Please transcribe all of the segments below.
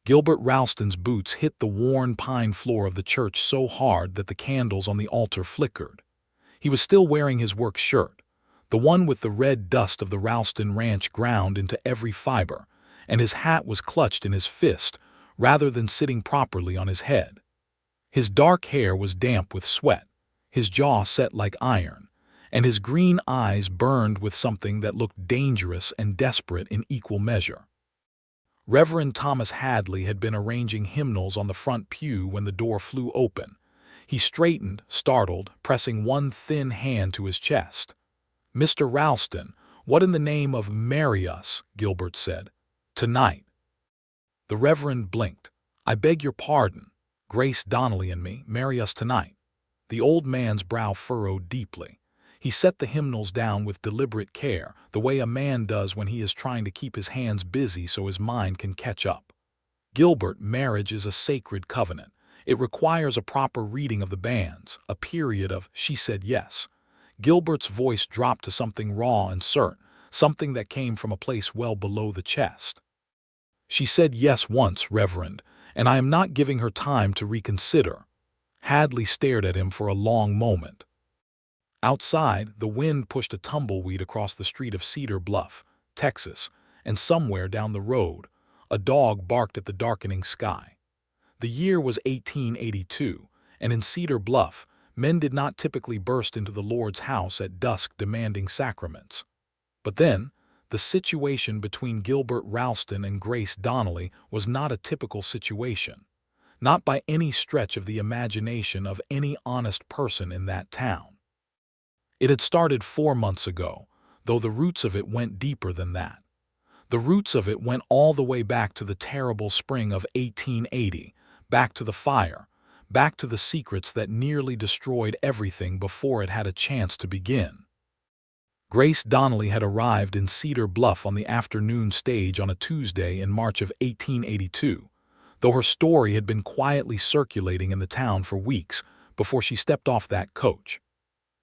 Gilbert Ralston's boots hit the worn pine floor of the church so hard that the candles on the altar flickered. He was still wearing his work shirt, the one with the red dust of the Ralston ranch ground into every fiber, and his hat was clutched in his fist rather than sitting properly on his head. His dark hair was damp with sweat, his jaw set like iron, and his green eyes burned with something that looked dangerous and desperate in equal measure. Reverend Thomas Hadley had been arranging hymnals on the front pew when the door flew open. He straightened, startled, pressing one thin hand to his chest. "Mr. Ralston, what in the name of marry us?" Gilbert said. "Tonight." The Reverend blinked. "I beg your pardon. Grace Donnelly and me marry us tonight." The old man's brow furrowed deeply. He set the hymnals down with deliberate care, the way a man does when he is trying to keep his hands busy so his mind can catch up. "Gilbert, marriage is a sacred covenant. It requires a proper reading of the banns, a period of—" She said yes. Gilbert's voice dropped to something raw and curt, something that came from a place well below the chest. "She said yes once, Reverend, and I am not giving her time to reconsider." Hadley stared at him for a long moment. Outside, the wind pushed a tumbleweed across the street of Cedar Bluff, Texas, and somewhere down the road, a dog barked at the darkening sky. The year was 1882, and in Cedar Bluff, men did not typically burst into the Lord's house at dusk demanding sacraments. But then, the situation between Gilbert Ralston and Grace Donnelly was not a typical situation, not by any stretch of the imagination of any honest person in that town. It had started 4 months ago, though the roots of it went deeper than that. The roots of it went all the way back to the terrible spring of 1880, back to the fire, back to the secrets that nearly destroyed everything before it had a chance to begin. Grace Donnelly had arrived in Cedar Bluff on the afternoon stage on a Tuesday in March of 1882, though her story had been quietly circulating in the town for weeks before she stepped off that coach.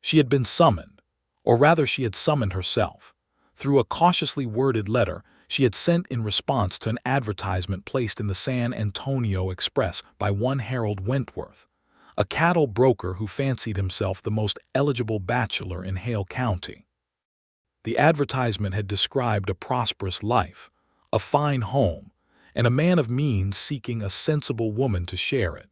She had been summoned, or rather she had summoned herself, through a cautiously worded letter she had sent in response to an advertisement placed in the San Antonio Express by one Harold Wentworth, a cattle broker who fancied himself the most eligible bachelor in Hale County. The advertisement had described a prosperous life, a fine home, and a man of means seeking a sensible woman to share it.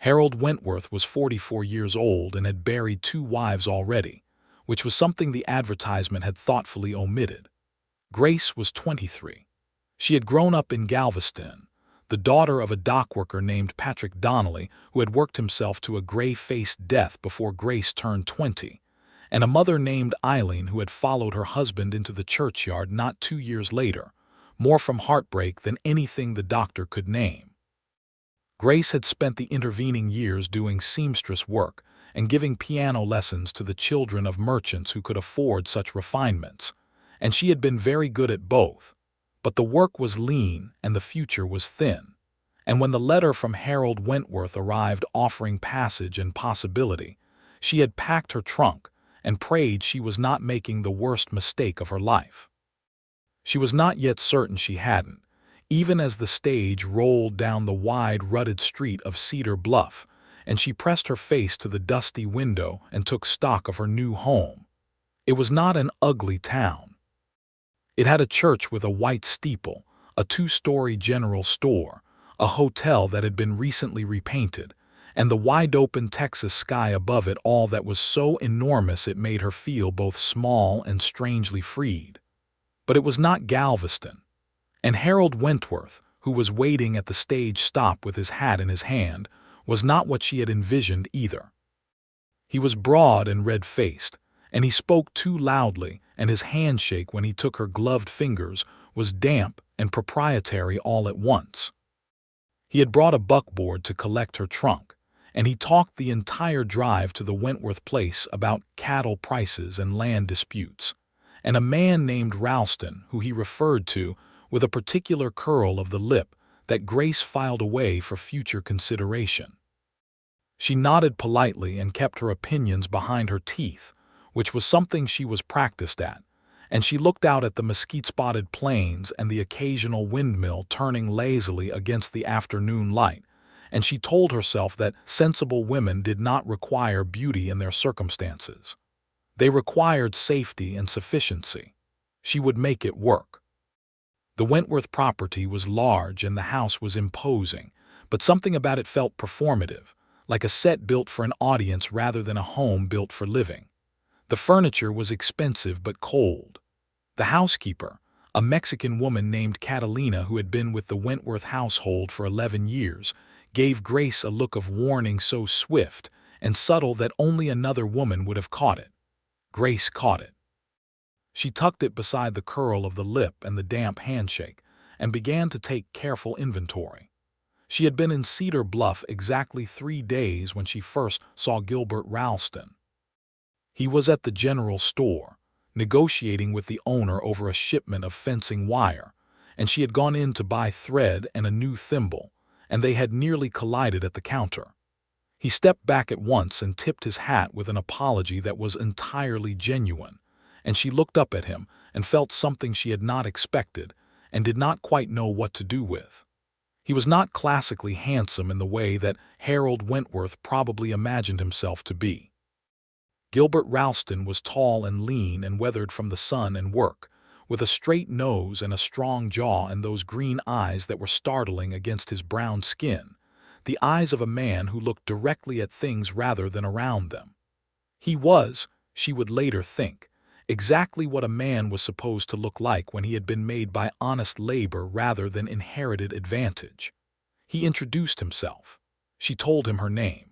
Harold Wentworth was 44 years old and had buried 2 wives already, which was something the advertisement had thoughtfully omitted. Grace was 23. She had grown up in Galveston, the daughter of a dockworker named Patrick Donnelly who had worked himself to a gray-faced death before Grace turned 20, and a mother named Eileen who had followed her husband into the churchyard not 2 years later, more from heartbreak than anything the doctor could name. Grace had spent the intervening years doing seamstress work and giving piano lessons to the children of merchants who could afford such refinements, and she had been very good at both. But the work was lean and the future was thin, and when the letter from Harold Wentworth arrived offering passage and possibility, she had packed her trunk and prayed she was not making the worst mistake of her life. She was not yet certain she hadn't, even as the stage rolled down the wide, rutted street of Cedar Bluff, and she pressed her face to the dusty window and took stock of her new home. It was not an ugly town. It had a church with a white steeple, a 2-story general store, a hotel that had been recently repainted, and the wide-open Texas sky above it all that was so enormous it made her feel both small and strangely freed. But it was not Galveston. And Harold Wentworth, who was waiting at the stage stop with his hat in his hand, was not what she had envisioned either. He was broad and red-faced, and he spoke too loudly, and his handshake when he took her gloved fingers was damp and proprietary all at once. He had brought a buckboard to collect her trunk, and he talked the entire drive to the Wentworth place about cattle prices and land disputes, and a man named Ralston who he referred to with a particular curl of the lip that Grace filed away for future consideration. She nodded politely and kept her opinions behind her teeth, which was something she was practiced at, and she looked out at the mesquite-spotted plains and the occasional windmill turning lazily against the afternoon light, and she told herself that sensible women did not require beauty in their circumstances. They required safety and sufficiency. She would make it work. The Wentworth property was large and the house was imposing, but something about it felt performative, like a set built for an audience rather than a home built for living. The furniture was expensive but cold. The housekeeper, a Mexican woman named Catalina who had been with the Wentworth household for 11 years, gave Grace a look of warning so swift and subtle that only another woman would have caught it. Grace caught it. She tucked it beside the curl of the lip and the damp handshake, and began to take careful inventory. She had been in Cedar Bluff exactly 3 days when she first saw Gilbert Ralston. He was at the general store, negotiating with the owner over a shipment of fencing wire, and she had gone in to buy thread and a new thimble, and they had nearly collided at the counter. He stepped back at once and tipped his hat with an apology that was entirely genuine, and she looked up at him and felt something she had not expected and did not quite know what to do with. He was not classically handsome in the way that Harold Wentworth probably imagined himself to be. Gilbert Ralston was tall and lean and weathered from the sun and work, with a straight nose and a strong jaw and those green eyes that were startling against his brown skin, the eyes of a man who looked directly at things rather than around them. He was, she would later think, exactly what a man was supposed to look like when he had been made by honest labor rather than inherited advantage. He introduced himself. She told him her name.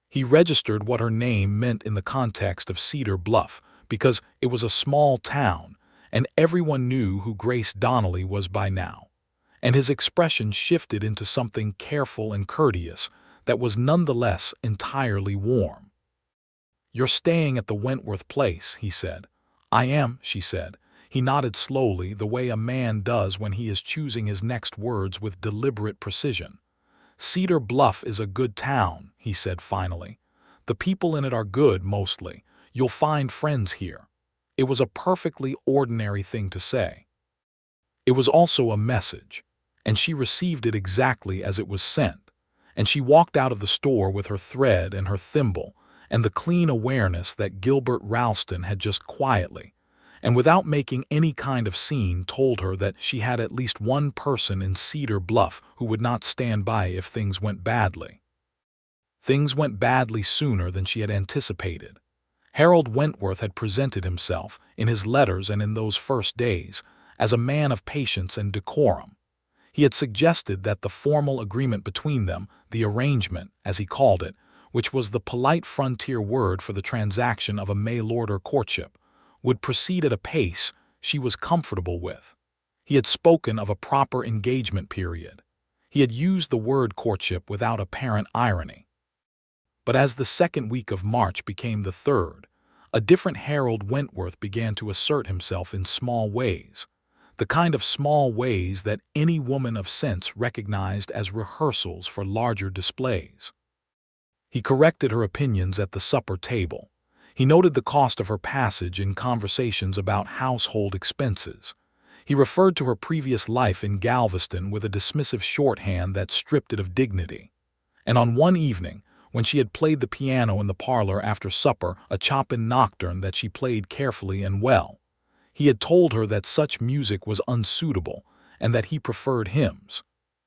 He registered what her name meant in the context of Cedar Bluff because it was a small town, and everyone knew who Grace Donnelly was by now. And his expression shifted into something careful and courteous that was nonetheless entirely warm. "You're staying at the Wentworth place," he said. "I am," she said. He nodded slowly, the way a man does when he is choosing his next words with deliberate precision. "Cedar Bluff is a good town," he said finally. "The people in it are good, mostly. You'll find friends here." It was a perfectly ordinary thing to say. It was also a message, and she received it exactly as it was sent, and she walked out of the store with her thread and her thimble and the clean awareness that Gilbert Ralston had just quietly, and without making any kind of scene, told her that she had at least one person in Cedar Bluff who would not stand by if things went badly. Things went badly sooner than she had anticipated. Harold Wentworth had presented himself, in his letters and in those first days, as a man of patience and decorum. He had suggested that the formal agreement between them, the arrangement, as he called it, which was the polite frontier word for the transaction of a mail-order courtship, would proceed at a pace she was comfortable with. He had spoken of a proper engagement period. He had used the word courtship without apparent irony. But as the second week of March became the third, a different Harold Wentworth began to assert himself in small ways, the kind of small ways that any woman of sense recognized as rehearsals for larger displays. He corrected her opinions at the supper table. He noted the cost of her passage in conversations about household expenses. He referred to her previous life in Galveston with a dismissive shorthand that stripped it of dignity. And on one evening, when she had played the piano in the parlor after supper, a Chopin nocturne that she played carefully and well, he had told her that such music was unsuitable and that he preferred hymns.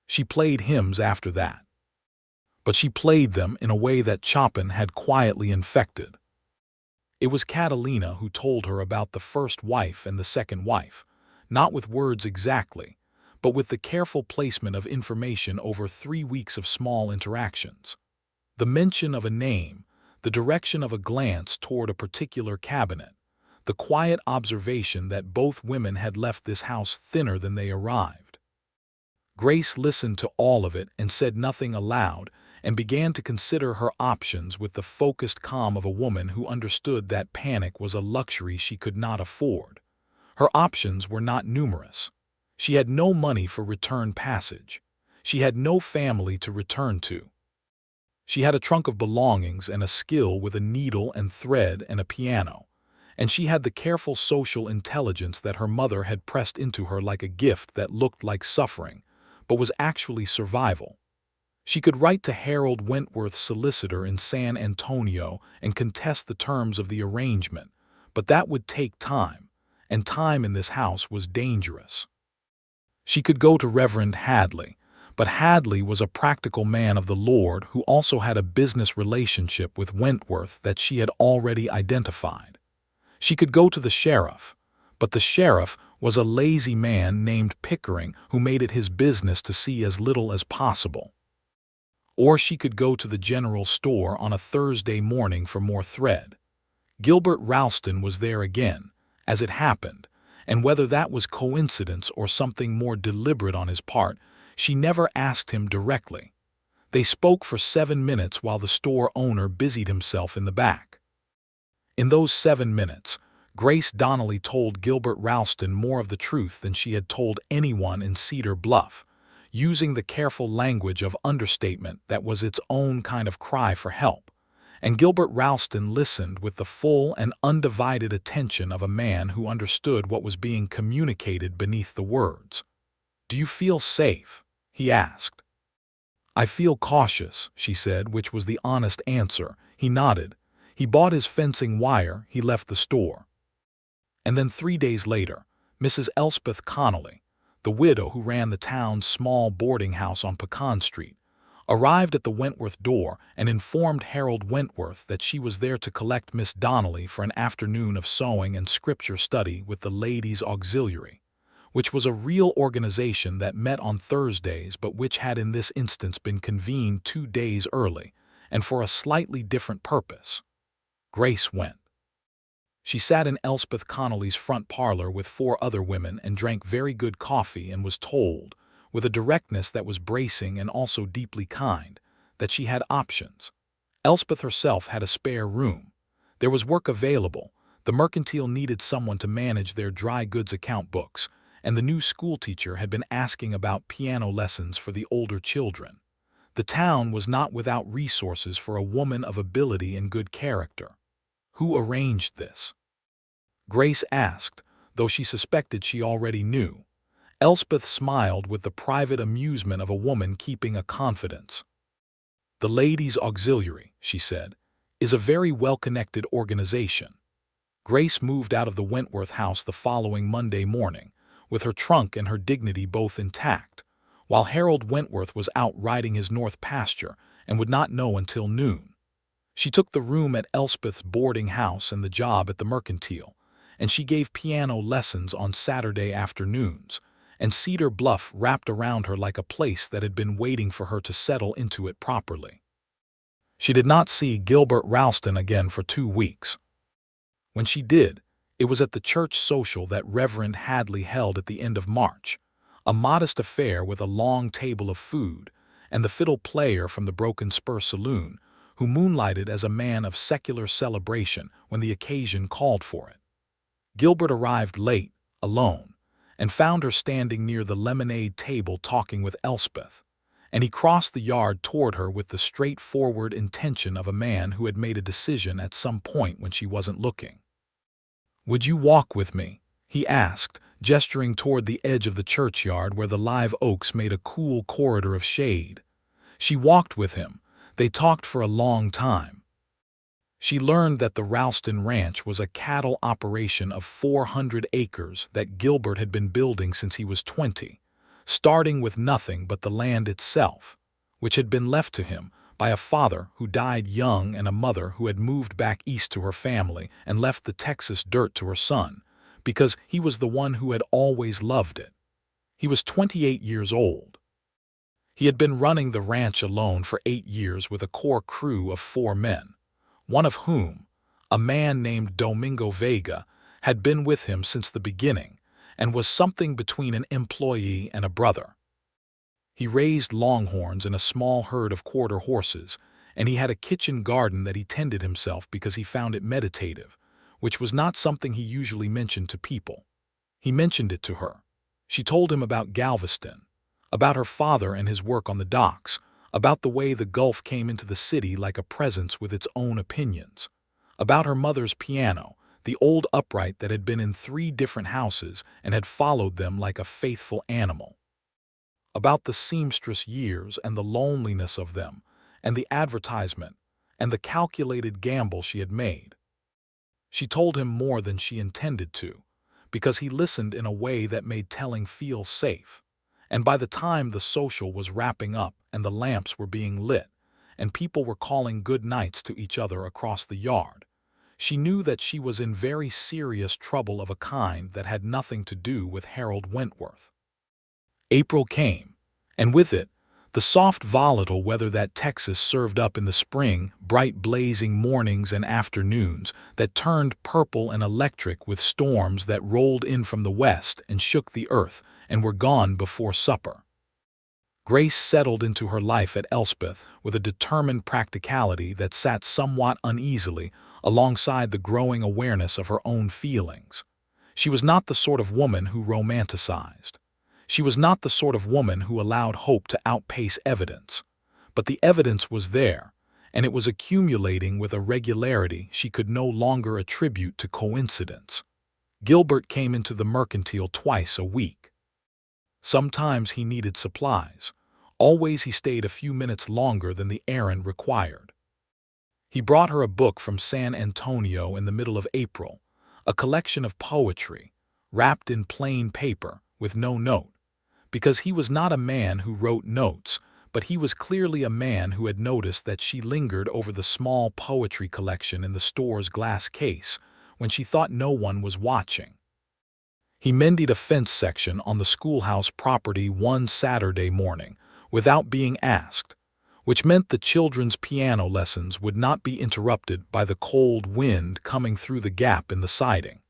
She played hymns after that. But she played them in a way that Chopin had quietly infected. It was Catalina who told her about the first wife and the second wife, not with words exactly, but with the careful placement of information over 3 weeks of small interactions. The mention of a name, the direction of a glance toward a particular cabinet, the quiet observation that both women had left this house thinner than they arrived. Grace listened to all of it and said nothing aloud, and began to consider her options with the focused calm of a woman who understood that panic was a luxury she could not afford. Her options were not numerous. She had no money for return passage. She had no family to return to. She had a trunk of belongings and a skill with a needle and thread and a piano, and she had the careful social intelligence that her mother had pressed into her like a gift that looked like suffering, but was actually survival. She could write to Harold Wentworth's solicitor in San Antonio and contest the terms of the arrangement, but that would take time, and time in this house was dangerous. She could go to Reverend Hadley, but Hadley was a practical man of the Lord who also had a business relationship with Wentworth that she had already identified. She could go to the sheriff, but the sheriff was a lazy man named Pickering who made it his business to see as little as possible. Or she could go to the general store on a Thursday morning for more thread. Gilbert Ralston was there again, as it happened, and whether that was coincidence or something more deliberate on his part, she never asked him directly. They spoke for 7 minutes while the store owner busied himself in the back. In those 7 minutes, Grace Donnelly told Gilbert Ralston more of the truth than she had told anyone in Cedar Bluff, using the careful language of understatement that was its own kind of cry for help, and Gilbert Ralston listened with the full and undivided attention of a man who understood what was being communicated beneath the words. "Do you feel safe?" he asked. "I feel cautious," she said, which was the honest answer. He nodded. He bought his fencing wire, he left the store. And then 3 days later, Mrs. Elspeth Connolly, the widow who ran the town's small boarding house on Pecan Street, arrived at the Wentworth door and informed Harold Wentworth that she was there to collect Miss Donnelly for an afternoon of sewing and scripture study with the Ladies' Auxiliary, which was a real organization that met on Thursdays but which had in this instance been convened 2 days early, and for a slightly different purpose. Grace went. She sat in Elspeth Connolly's front parlor with 4 other women and drank very good coffee and was told, with a directness that was bracing and also deeply kind, that she had options. Elspeth herself had a spare room. There was work available. The mercantile needed someone to manage their dry goods account books, and the new schoolteacher had been asking about piano lessons for the older children. The town was not without resources for a woman of ability and good character. Who arranged this? Grace asked, though she suspected she already knew. Elspeth smiled with the private amusement of a woman keeping a confidence. "The Ladies' Auxiliary," she said, "is a very well-connected organization." Grace moved out of the Wentworth house the following Monday morning, with her trunk and her dignity both intact, while Harold Wentworth was out riding his north pasture and would not know until noon. She took the room at Elspeth's boarding house and the job at the mercantile, and she gave piano lessons on Saturday afternoons, and Cedar Bluff wrapped around her like a place that had been waiting for her to settle into it properly. She did not see Gilbert Ralston again for 2 weeks. When she did, it was at the church social that Reverend Hadley held at the end of March, a modest affair with a long table of food, and the fiddle player from the Broken Spur Saloon, who moonlighted as a man of secular celebration when the occasion called for it. Gilbert arrived late, alone, and found her standing near the lemonade table talking with Elspeth, and he crossed the yard toward her with the straightforward intention of a man who had made a decision at some point when she wasn't looking. "Would you walk with me?" he asked, gesturing toward the edge of the churchyard where the live oaks made a cool corridor of shade. She walked with him. They talked for a long time. She learned that the Ralston Ranch was a cattle operation of 400 acres that Gilbert had been building since he was 20, starting with nothing but the land itself, which had been left to him by a father who died young and a mother who had moved back east to her family and left the Texas dirt to her son, because he was the one who had always loved it. He was 28 years old. He had been running the ranch alone for 8 years with a core crew of 4 men, one of whom, a man named Domingo Vega, had been with him since the beginning and was something between an employee and a brother. He raised longhorns and a small herd of quarter horses, and he had a kitchen garden that he tended himself because he found it meditative, which was not something he usually mentioned to people. He mentioned it to her. She told him about Galveston, about her father and his work on the docks, about the way the Gulf came into the city like a presence with its own opinions, about her mother's piano, the old upright that had been in 3 different houses and had followed them like a faithful animal. About the seamstress years and the loneliness of them, and the advertisement, and the calculated gamble she had made. She told him more than she intended to, because he listened in a way that made telling feel safe. And by the time the social was wrapping up and the lamps were being lit, and people were calling good nights to each other across the yard, she knew that she was in very serious trouble of a kind that had nothing to do with Harold Wentworth. April came, and with it, the soft volatile weather that Texas served up in the spring, bright blazing mornings and afternoons that turned purple and electric with storms that rolled in from the west and shook the earth and were gone before supper. Grace settled into her life at Elspeth with a determined practicality that sat somewhat uneasily alongside the growing awareness of her own feelings. She was not the sort of woman who romanticized. She was not the sort of woman who allowed hope to outpace evidence. But the evidence was there, and it was accumulating with a regularity she could no longer attribute to coincidence. Gilbert came into the mercantile twice a week. Sometimes he needed supplies. Always he stayed a few minutes longer than the errand required. He brought her a book from San Antonio in the middle of April, a collection of poetry, wrapped in plain paper, with no note, because he was not a man who wrote notes, but he was clearly a man who had noticed that she lingered over the small poetry collection in the store's glass case when she thought no one was watching. He mended a fence section on the schoolhouse property one Saturday morning, without being asked, which meant the children's piano lessons would not be interrupted by the cold wind coming through the gap in the siding.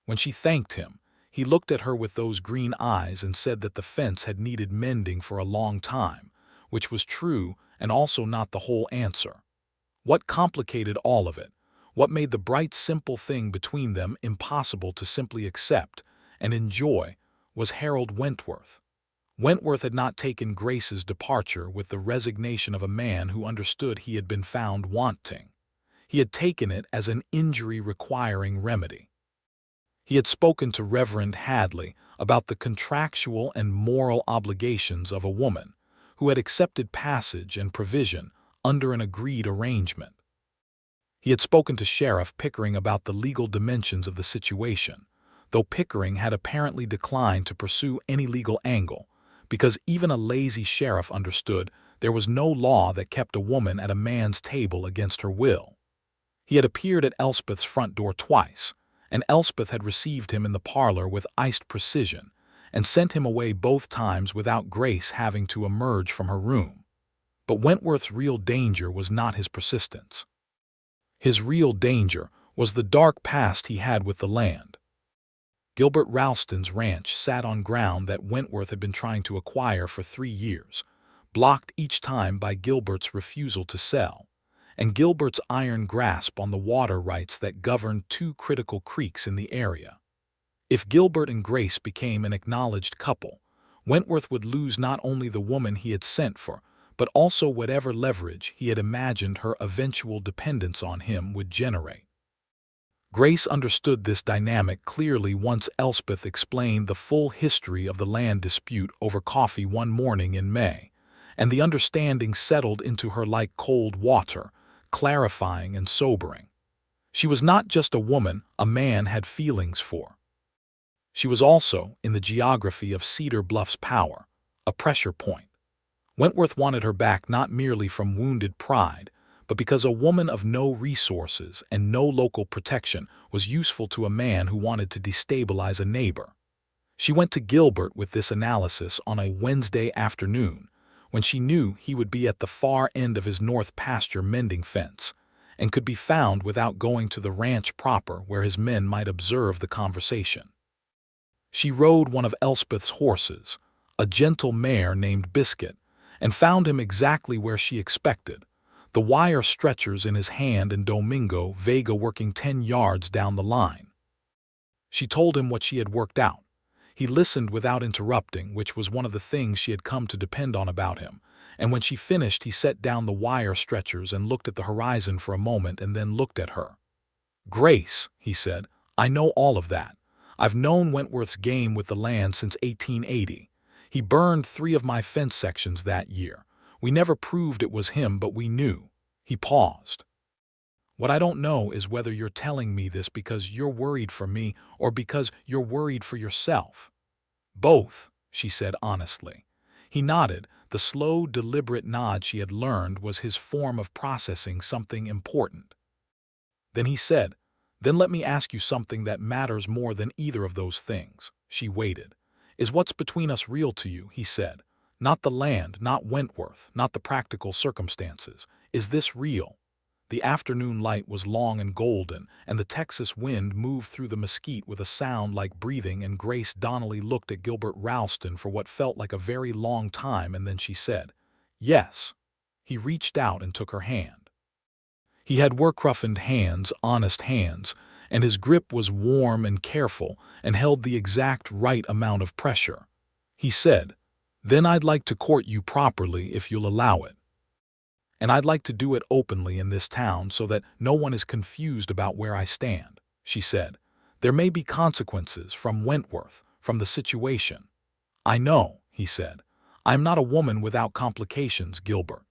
When she thanked him, he looked at her with those green eyes and said that the fence had needed mending for a long time, which was true and also not the whole answer. What complicated all of it, what made the bright simple thing between them impossible to simply accept and enjoy, was Harold Wentworth. Wentworth had not taken Grace's departure with the resignation of a man who understood he had been found wanting. He had taken it as an injury requiring remedy. He had spoken to Reverend Hadley about the contractual and moral obligations of a woman who had accepted passage and provision under an agreed arrangement. He had spoken to Sheriff Pickering about the legal dimensions of the situation, though Pickering had apparently declined to pursue any legal angle, because even a lazy sheriff understood there was no law that kept a woman at a man's table against her will. He had appeared at Elspeth's front door twice, and Elspeth had received him in the parlor with iced precision and sent him away both times without Grace having to emerge from her room. But Wentworth's real danger was not his persistence. His real danger was the dark past he had with the land. Gilbert Ralston's ranch sat on ground that Wentworth had been trying to acquire for 3 years, blocked each time by Gilbert's refusal to sell, and Gilbert's iron grasp on the water rights that governed 2 critical creeks in the area. If Gilbert and Grace became an acknowledged couple, Wentworth would lose not only the woman he had sent for, but also whatever leverage he had imagined her eventual dependence on him would generate. Grace understood this dynamic clearly once Elspeth explained the full history of the land dispute over coffee one morning in May, and the understanding settled into her like cold water, clarifying and sobering. She was not just a woman a man had feelings for. She was also, in the geography of Cedar Bluff's power, a pressure point. Wentworth wanted her back not merely from wounded pride, but because a woman of no resources and no local protection was useful to a man who wanted to destabilize a neighbor. She went to Gilbert with this analysis on a Wednesday afternoon, when she knew he would be at the far end of his north pasture mending fence, and could be found without going to the ranch proper where his men might observe the conversation. She rode one of Elspeth's horses, a gentle mare named Biscuit, and found him exactly where she expected, the wire stretchers in his hand and Domingo Vega working 10 yards down the line. She told him what she had worked out. He listened without interrupting, which was one of the things she had come to depend on about him, and when she finished he set down the wire stretchers and looked at the horizon for a moment and then looked at her. "Grace," he said, "I know all of that. I've known Wentworth's game with the land since 1880. He burned 3 of my fence sections that year. We never proved it was him, but we knew." He paused. "What I don't know is whether you're telling me this because you're worried for me or because you're worried for yourself." "Both," she said honestly. He nodded. The slow, deliberate nod she had learned was his form of processing something important. Then he said, "Then let me ask you something that matters more than either of those things." She waited. "Is what's between us real to you?" he said. "Not the land, not Wentworth, not the practical circumstances. Is this real?" The afternoon light was long and golden, and the Texas wind moved through the mesquite with a sound like breathing, and Grace Donnelly looked at Gilbert Ralston for what felt like a very long time, and then she said, "Yes." He reached out and took her hand. He had work-roughened hands, honest hands, and his grip was warm and careful and held the exact right amount of pressure. He said, "Then I'd like to court you properly if you'll allow it. And I'd like to do it openly in this town so that no one is confused about where I stand." She said, "There may be consequences from Wentworth, from the situation." "I know," he said. "I'm not a woman without complications, Gilbert."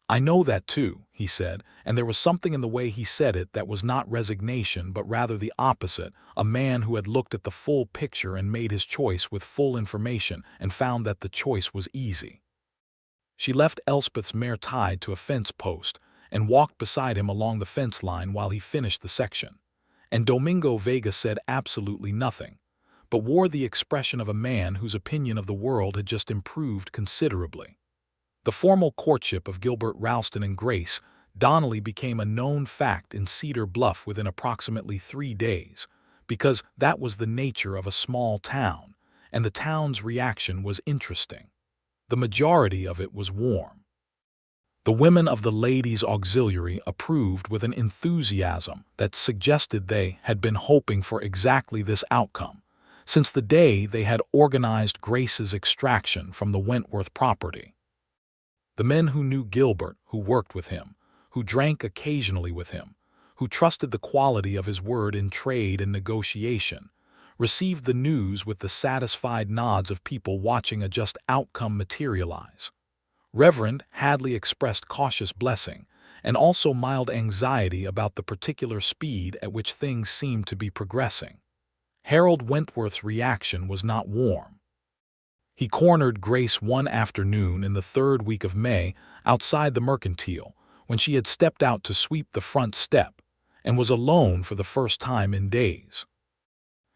"I know that too," he said, and there was something in the way he said it that was not resignation but rather the opposite, a man who had looked at the full picture and made his choice with full information and found that the choice was easy. She left Elspeth's mare tied to a fence post and walked beside him along the fence line while he finished the section. And Domingo Vega said absolutely nothing, but wore the expression of a man whose opinion of the world had just improved considerably. The formal courtship of Gilbert Ralston and Grace Donnelly became a known fact in Cedar Bluff within approximately 3 days, because that was the nature of a small town, and the town's reaction was interesting. The majority of it was warm. The women of the Ladies' Auxiliary approved with an enthusiasm that suggested they had been hoping for exactly this outcome, since the day they had organized Grace's extraction from the Wentworth property. The men who knew Gilbert, who worked with him, who drank occasionally with him, who trusted the quality of his word in trade and negotiation, received the news with the satisfied nods of people watching a just outcome materialize. Reverend Hadley expressed cautious blessing and also mild anxiety about the particular speed at which things seemed to be progressing. Harold Wentworth's reaction was not warm. He cornered Grace one afternoon in the 3rd week of May outside the Mercantile when she had stepped out to sweep the front step and was alone for the first time in days.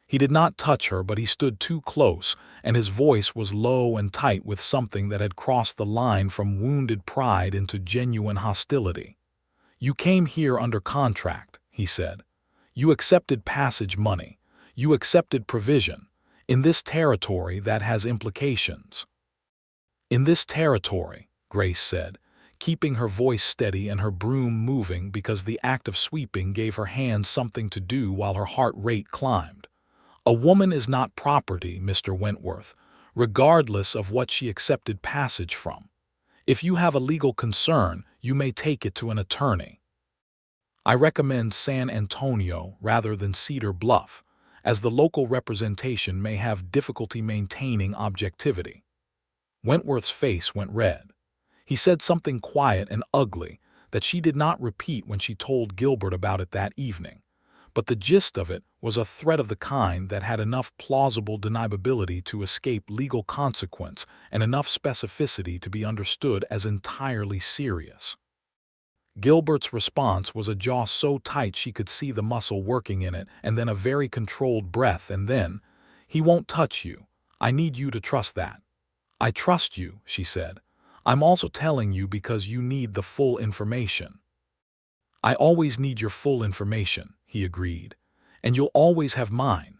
He did not touch her, but he stood too close, and his voice was low and tight with something that had crossed the line from wounded pride into genuine hostility. "You came here under contract," he said. "You accepted passage money. You accepted provision. In this territory that has implications." "In this territory," Grace said, keeping her voice steady and her broom moving because the act of sweeping gave her hands something to do while her heart rate climbed. "A woman is not property, Mr. Wentworth, regardless of what she accepted passage from. If you have a legal concern, you may take it to an attorney. I recommend San Antonio rather than Cedar Bluff, as the local representation may have difficulty maintaining objectivity." Wentworth's face went red. He said something quiet and ugly that she did not repeat when she told Gilbert about it that evening, but the gist of it was a threat of the kind that had enough plausible deniability to escape legal consequence and enough specificity to be understood as entirely serious. Gilbert's response was a jaw so tight she could see the muscle working in it, and then a very controlled breath, and then, "He won't touch you. I need you to trust that." "I trust you," she said. "I'm also telling you because you need the full information." "I always need your full information," he agreed, "and you'll always have mine."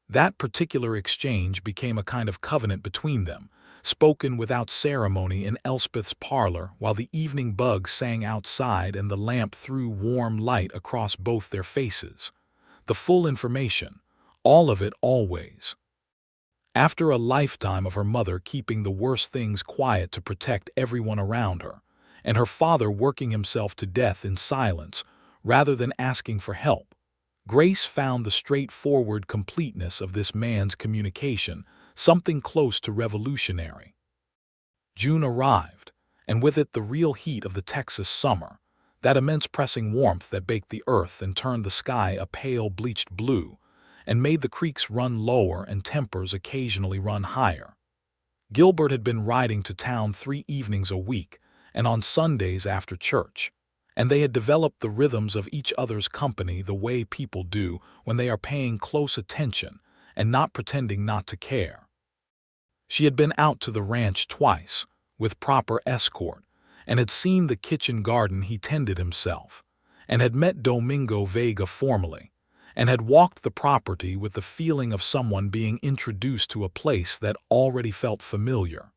That particular exchange became a kind of covenant between them, spoken without ceremony in Elspeth's parlor while the evening bugs sang outside and the lamp threw warm light across both their faces. The full information, all of it always. After a lifetime of her mother keeping the worst things quiet to protect everyone around her, and her father working himself to death in silence rather than asking for help, Grace found the straightforward completeness of this man's communication something close to revolutionary. June arrived, and with it the real heat of the Texas summer, that immense pressing warmth that baked the earth and turned the sky a pale bleached blue, and made the creeks run lower and tempers occasionally run higher. Gilbert had been riding to town 3 evenings a week, and on Sundays after church, and they had developed the rhythms of each other's company the way people do when they are paying close attention and not pretending not to care. She had been out to the ranch twice, with proper escort, and had seen the kitchen garden he tended himself, and had met Domingo Vega formally, and had walked the property with the feeling of someone being introduced to a place that already felt familiar.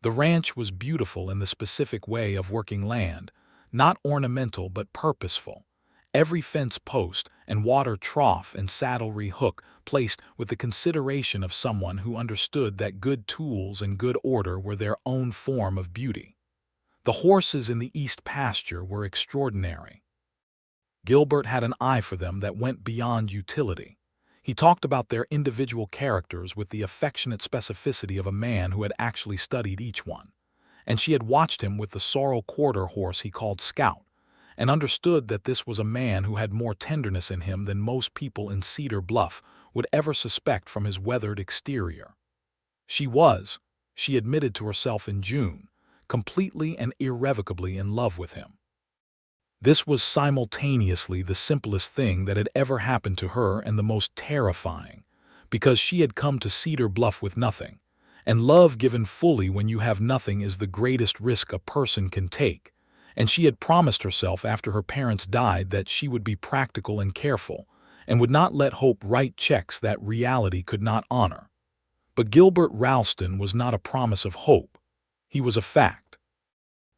The ranch was beautiful in the specific way of working land, not ornamental but purposeful, every fence post and water trough and saddlery hook placed with the consideration of someone who understood that good tools and good order were their own form of beauty. The horses in the east pasture were extraordinary. Gilbert had an eye for them that went beyond utility. He talked about their individual characters with the affectionate specificity of a man who had actually studied each one, and she had watched him with the sorrel quarter horse he called Scout, and understood that this was a man who had more tenderness in him than most people in Cedar Bluff would ever suspect from his weathered exterior. She admitted to herself in June, completely and irrevocably in love with him. This was simultaneously the simplest thing that had ever happened to her and the most terrifying, because she had come to Cedar Bluff with nothing, and love given fully when you have nothing is the greatest risk a person can take, and she had promised herself after her parents died that she would be practical and careful, and would not let hope write checks that reality could not honor. But Gilbert Ralston was not a promise of hope. He was a fact.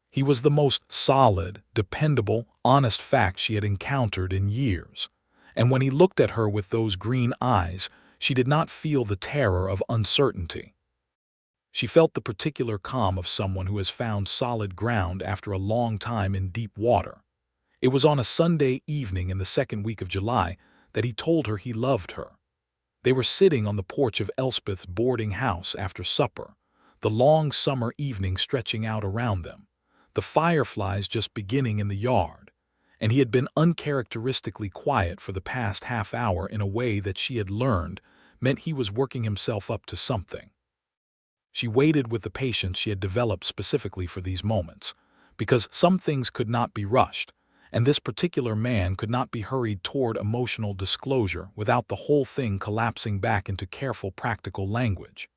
He was the most solid, dependable, honest fact she had encountered in years, and when he looked at her with those green eyes, she did not feel the terror of uncertainty. She felt the particular calm of someone who has found solid ground after a long time in deep water. It was on a Sunday evening in the second week of July that he told her he loved her. They were sitting on the porch of Elspeth's boarding house after supper, the long summer evening stretching out around them, the fireflies just beginning in the yard, and he had been uncharacteristically quiet for the past half hour in a way that she had learned meant he was working himself up to something. She waited with the patience she had developed specifically for these moments, because some things could not be rushed, and this particular man could not be hurried toward emotional disclosure without the whole thing collapsing back into careful practical language.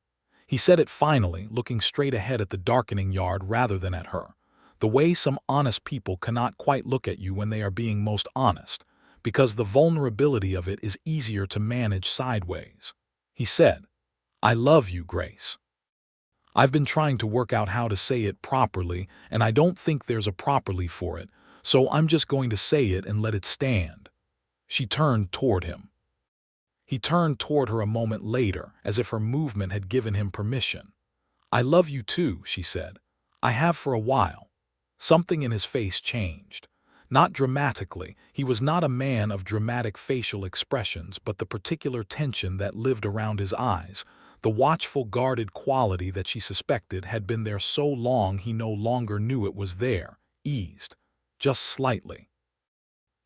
He said it finally, looking straight ahead at the darkening yard rather than at her, the way some honest people cannot quite look at you when they are being most honest, because the vulnerability of it is easier to manage sideways. He said, "I love you, Grace. I've been trying to work out how to say it properly, and I don't think there's a properly for it, so I'm just going to say it and let it stand." She turned toward him. He turned toward her a moment later, as if her movement had given him permission. "I love you too," she said. "I have for a while." Something in his face changed. Not dramatically, he was not a man of dramatic facial expressions, but the particular tension that lived around his eyes, the watchful, guarded quality that she suspected had been there so long he no longer knew it was there, eased, just slightly.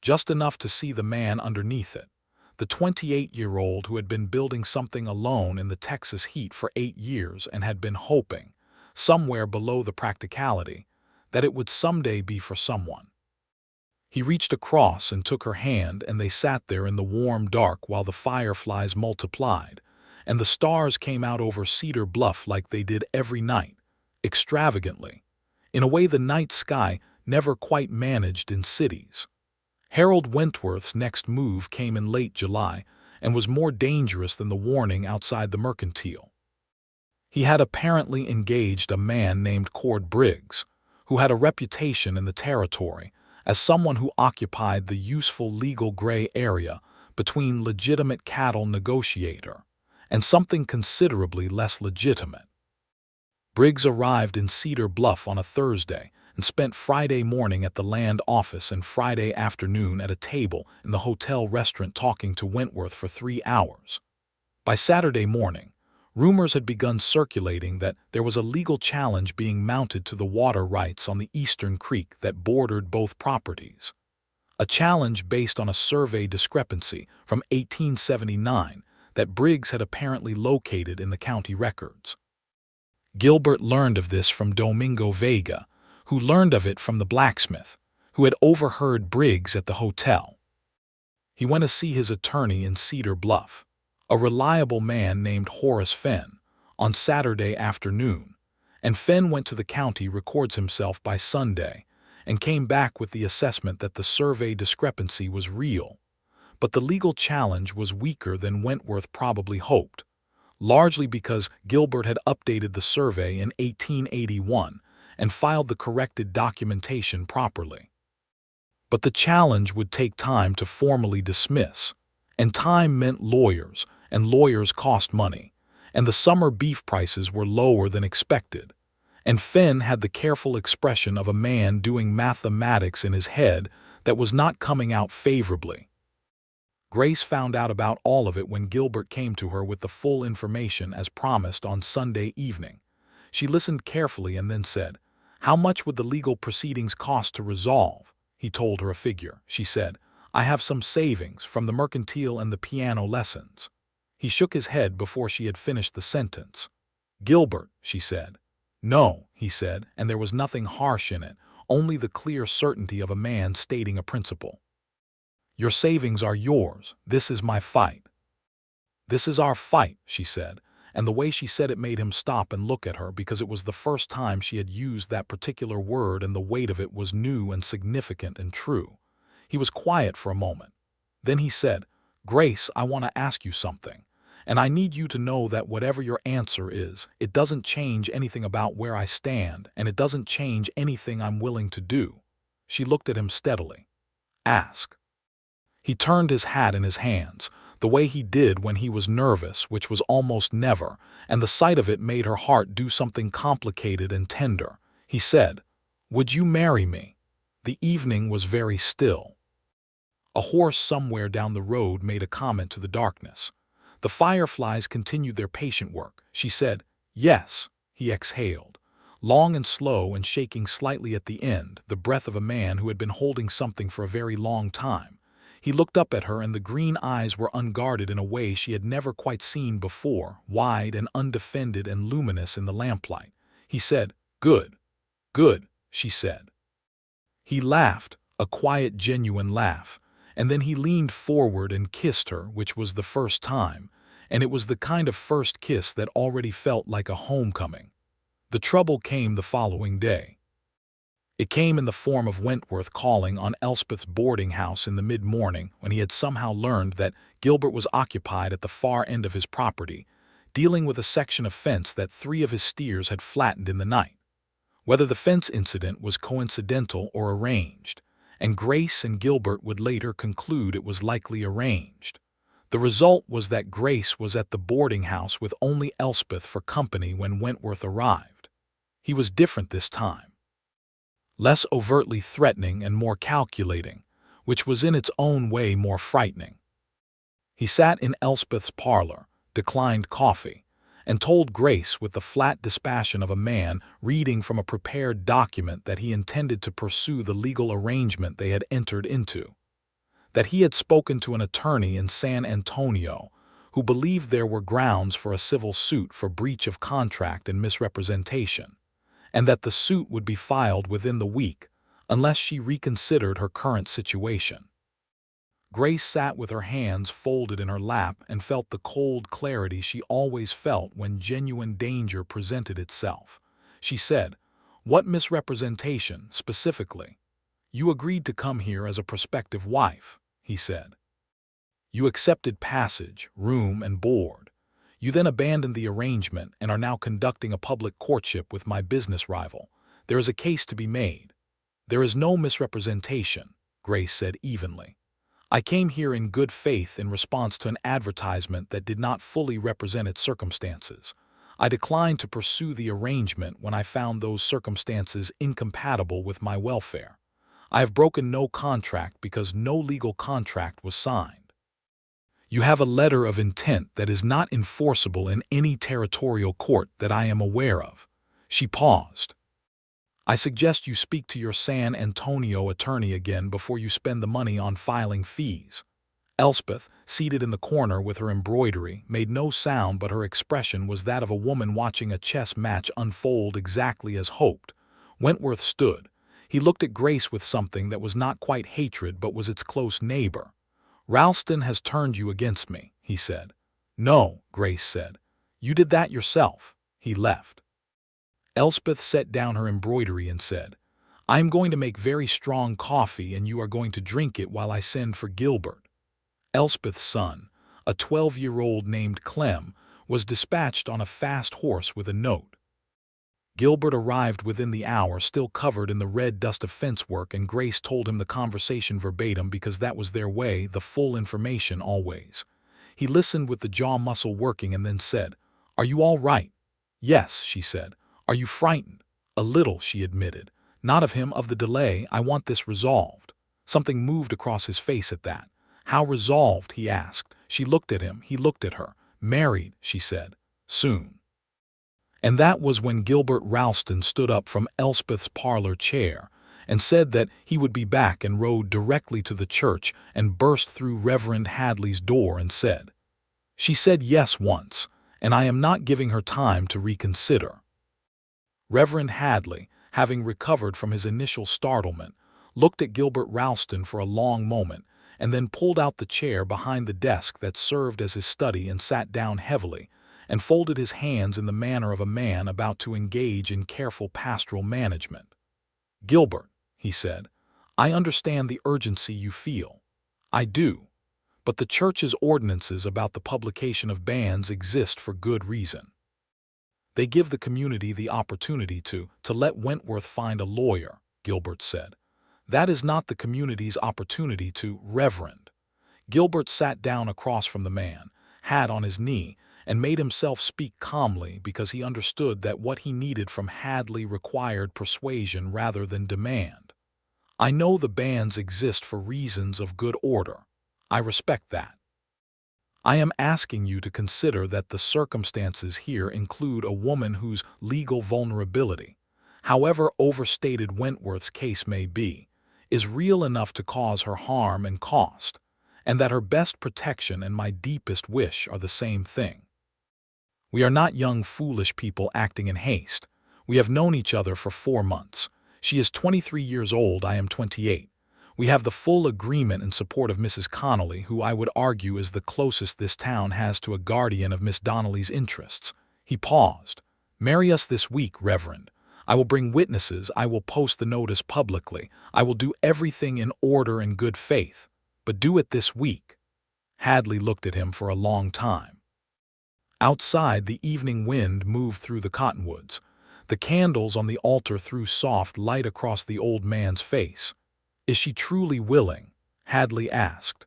Just enough to see the man underneath it, the 28-year-old who had been building something alone in the Texas heat for 8 years and had been hoping, somewhere below the practicality, that it would someday be for someone. He reached across and took her hand, and they sat there in the warm dark while the fireflies multiplied, and the stars came out over Cedar Bluff like they did every night, extravagantly, in a way the night sky never quite managed in cities. Harold Wentworth's next move came in late July and was more dangerous than the warning outside the Mercantile. He had apparently engaged a man named Cord Briggs, who had a reputation in the territory as someone who occupied the useful legal gray area between legitimate cattle negotiator and something considerably less legitimate. Briggs arrived in Cedar Bluff on a Thursday, and spent Friday morning at the land office and Friday afternoon at a table in the hotel restaurant talking to Wentworth for 3 hours. By Saturday morning, rumors had begun circulating that there was a legal challenge being mounted to the water rights on the eastern creek that bordered both properties. A challenge based on a survey discrepancy from 1879 that Briggs had apparently located in the county records. Gilbert learned of this from Domingo Vega, who learned of it from the blacksmith, who had overheard Briggs at the hotel. He went to see his attorney in Cedar Bluff, a reliable man named Horace Fenn, on Saturday afternoon, and Fenn went to the county records himself by Sunday and came back with the assessment that the survey discrepancy was real, but the legal challenge was weaker than Wentworth probably hoped, largely because Gilbert had updated the survey in 1881 and filed the corrected documentation properly. But the challenge would take time to formally dismiss, and time meant lawyers, and lawyers cost money, and the summer beef prices were lower than expected, and Fenn had the careful expression of a man doing mathematics in his head that was not coming out favorably. Grace found out about all of it when Gilbert came to her with the full information as promised on Sunday evening. She listened carefully and then said, "How much would the legal proceedings cost to resolve?" He told her a figure. She said, "I have some savings from the mercantile and the piano lessons." He shook his head before she had finished the sentence. "Gilbert," she said. "No," he said, and there was nothing harsh in it, only the clear certainty of a man stating a principle. "Your savings are yours. This is my fight." "This is our fight," she said, and the way she said it made him stop and look at her because it was the first time she had used that particular word and the weight of it was new and significant and true. He was quiet for a moment. Then he said, "Grace, I want to ask you something, and I need you to know that whatever your answer is, it doesn't change anything about where I stand, and it doesn't change anything I'm willing to do." She looked at him steadily. "Ask." He turned his hat in his hands, the way he did when he was nervous, which was almost never, and the sight of it made her heart do something complicated and tender. He said, "Would you marry me?" The evening was very still. A horse somewhere down the road made a comment to the darkness. The fireflies continued their patient work. She said, "Yes." He exhaled, long and slow and shaking slightly at the end, the breath of a man who had been holding something for a very long time. He looked up at her and the green eyes were unguarded in a way she had never quite seen before, wide and undefended and luminous in the lamplight. He said, "Good, good," she said. He laughed, a quiet, genuine laugh, and then he leaned forward and kissed her, which was the first time, and it was the kind of first kiss that already felt like a homecoming. The trouble came the following day. It came in the form of Wentworth calling on Elspeth's boarding house in the mid-morning when he had somehow learned that Gilbert was occupied at the far end of his property, dealing with a section of fence that 3 of his steers had flattened in the night. Whether the fence incident was coincidental or arranged, and Grace and Gilbert would later conclude it was likely arranged. The result was that Grace was at the boarding house with only Elspeth for company when Wentworth arrived. He was different this time. Less overtly threatening and more calculating, which was in its own way more frightening. He sat in Elspeth's parlor, declined coffee, and told Grace with the flat dispassion of a man reading from a prepared document that he intended to pursue the legal arrangement they had entered into. That he had spoken to an attorney in San Antonio who believed there were grounds for a civil suit for breach of contract and misrepresentation, and that the suit would be filed within the week unless she reconsidered her current situation. Grace sat with her hands folded in her lap and felt the cold clarity she always felt when genuine danger presented itself. She said, "What misrepresentation, specifically?" "You agreed to come here as a prospective wife," he said. "You accepted passage, room, and board. You then abandoned the arrangement and are now conducting a public courtship with my business rival. There is a case to be made." "There is no misrepresentation," Grace said evenly. "I came here in good faith in response to an advertisement that did not fully represent its circumstances. I declined to pursue the arrangement when I found those circumstances incompatible with my welfare. I have broken no contract because no legal contract was signed. You have a letter of intent that is not enforceable in any territorial court that I am aware of." She paused. "I suggest you speak to your San Antonio attorney again before you spend the money on filing fees." Elspeth, seated in the corner with her embroidery, made no sound, but her expression was that of a woman watching a chess match unfold exactly as hoped. Wentworth stood. He looked at Grace with something that was not quite hatred but was its close neighbor. "Ralston has turned you against me," he said. "No," Grace said. "You did that yourself." He left. Elspeth set down her embroidery and said, "I am going to make very strong coffee and you are going to drink it while I send for Gilbert." Elspeth's son, a 12-year-old named Clem, was dispatched on a fast horse with a note. Gilbert arrived within the hour, still covered in the red dust of fence work, and Grace told him the conversation verbatim because that was their way, the full information always. He listened with the jaw muscle working and then said, "Are you all right?" "Yes," she said. "Are you frightened?" "A little," she admitted. "Not of him, of the delay. I want this resolved." Something moved across his face at that. "How resolved?" he asked. She looked at him. He looked at her. "Married," she said. "Soon." And that was when Gilbert Ralston stood up from Elspeth's parlor chair and said that he would be back, and rode directly to the church and burst through Reverend Hadley's door and said, "She said yes once, and I am not giving her time to reconsider." Reverend Hadley, having recovered from his initial startlement, looked at Gilbert Ralston for a long moment and then pulled out the chair behind the desk that served as his study and sat down heavily, and folded his hands in the manner of a man about to engage in careful pastoral management. "Gilbert," he said, "I understand the urgency you feel. I do. But the Church's ordinances about the publication of bans exist for good reason. They give the community the opportunity to let Wentworth find a lawyer," Gilbert said. "That is not the community's opportunity to, Reverend." Gilbert sat down across from the man, hat on his knee, and made himself speak calmly because he understood that what he needed from Hadley required persuasion rather than demand. "I know the bans exist for reasons of good order. I respect that. I am asking you to consider that the circumstances here include a woman whose legal vulnerability, however overstated Wentworth's case may be, is real enough to cause her harm and cost, and that her best protection and my deepest wish are the same thing. We are not young foolish people acting in haste. We have known each other for 4 months. She is 23 years old, I am 28. We have the full agreement and support of Mrs. Connolly, who I would argue is the closest this town has to a guardian of Miss Donnelly's interests." He paused. "Marry us this week, Reverend. I will bring witnesses. I will post the notice publicly. I will do everything in order and good faith. But do it this week." Hadley looked at him for a long time. Outside, the evening wind moved through the cottonwoods. The candles on the altar threw soft light across the old man's face. "Is she truly willing?" Hadley asked.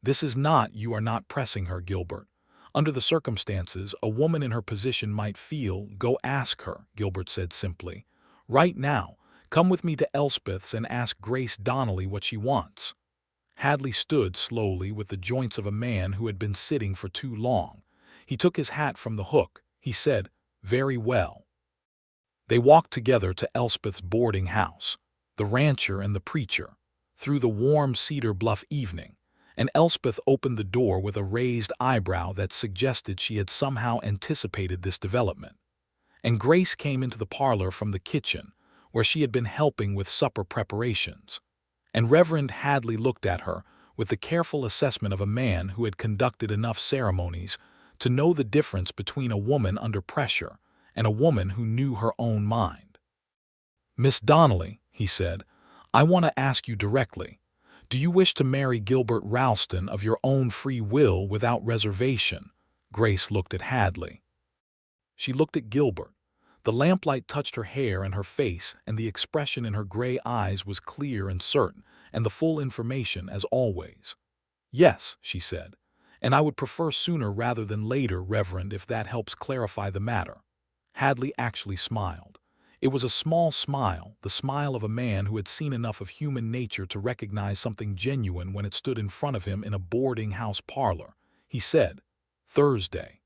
"This is not, you are not pressing her, Gilbert. Under the circumstances, a woman in her position might feel, go ask her," Gilbert said simply. "Right now, come with me to Elspeth's and ask Grace Donnelly what she wants." Hadley stood slowly with the joints of a man who had been sitting for too long. He took his hat from the hook. He said, "Very well." They walked together to Elspeth's boarding house, the rancher and the preacher, through the warm Cedar Bluff evening, and Elspeth opened the door with a raised eyebrow that suggested she had somehow anticipated this development. And Grace came into the parlor from the kitchen, where she had been helping with supper preparations. And Reverend Hadley looked at her with the careful assessment of a man who had conducted enough ceremonies to know the difference between a woman under pressure and a woman who knew her own mind. "Miss Donnelly," he said, "I want to ask you directly. Do you wish to marry Gilbert Ralston of your own free will without reservation?" Grace looked at Hadley. She looked at Gilbert. The lamplight touched her hair and her face, and the expression in her gray eyes was clear and certain, and the full information as always. "Yes," she said, And I would prefer sooner rather than later, Reverend, if that helps clarify the matter." Hadley actually smiled. It was a small smile, the smile of a man who had seen enough of human nature to recognize something genuine when it stood in front of him in a boarding house parlor. He said, "Thursday."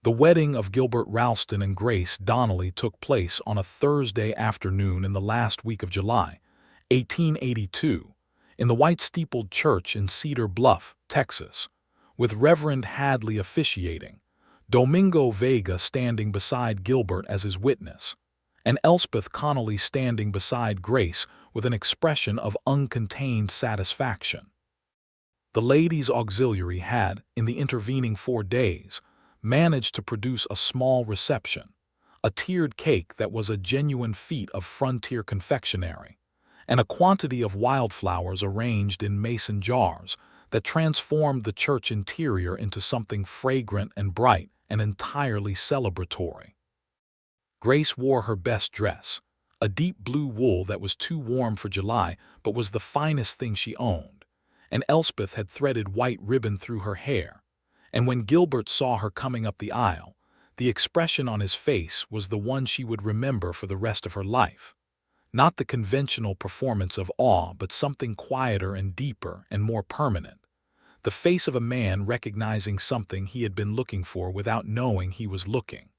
The wedding of Gilbert Ralston and Grace Donnelly took place on a Thursday afternoon in the last week of July, 1882, in the white-steepled church in Cedar Bluff, Texas, with Reverend Hadley officiating, Domingo Vega standing beside Gilbert as his witness, and Elspeth Connolly standing beside Grace with an expression of uncontained satisfaction. The ladies' auxiliary had, in the intervening 4 days, managed to produce a small reception, a tiered cake that was a genuine feat of frontier confectionery, and a quantity of wildflowers arranged in mason jars that transformed the church interior into something fragrant and bright and entirely celebratory. Grace wore her best dress, a deep blue wool that was too warm for July but was the finest thing she owned, and Elspeth had threaded white ribbon through her hair. And when Gilbert saw her coming up the aisle, the expression on his face was the one she would remember for the rest of her life. Not the conventional performance of awe, but something quieter and deeper and more permanent. The face of a man recognizing something he had been looking for without knowing he was looking.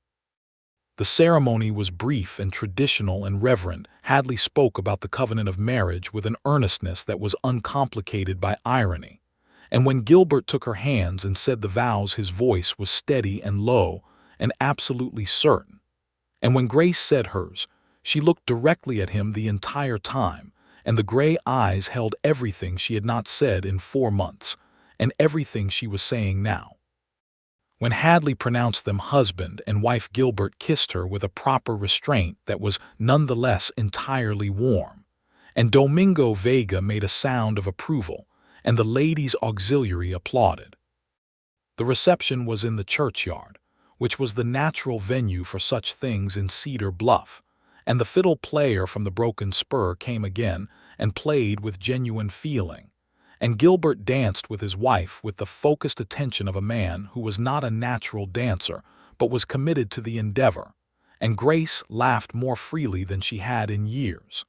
The ceremony was brief and traditional and reverent. Hadley spoke about the covenant of marriage with an earnestness that was uncomplicated by irony. And when Gilbert took her hands and said the vows, his voice was steady and low and absolutely certain. And when Grace said hers, she looked directly at him the entire time, and the gray eyes held everything she had not said in 4 months, and everything she was saying now. When Hadley pronounced them husband and wife, Gilbert kissed her with a proper restraint that was nonetheless entirely warm, and Domingo Vega made a sound of approval, and the ladies' auxiliary applauded. The reception was in the churchyard, which was the natural venue for such things in Cedar Bluff, and the fiddle player from the Broken Spur came again and played with genuine feeling, and Gilbert danced with his wife with the focused attention of a man who was not a natural dancer but was committed to the endeavor, and Grace laughed more freely than she had in years.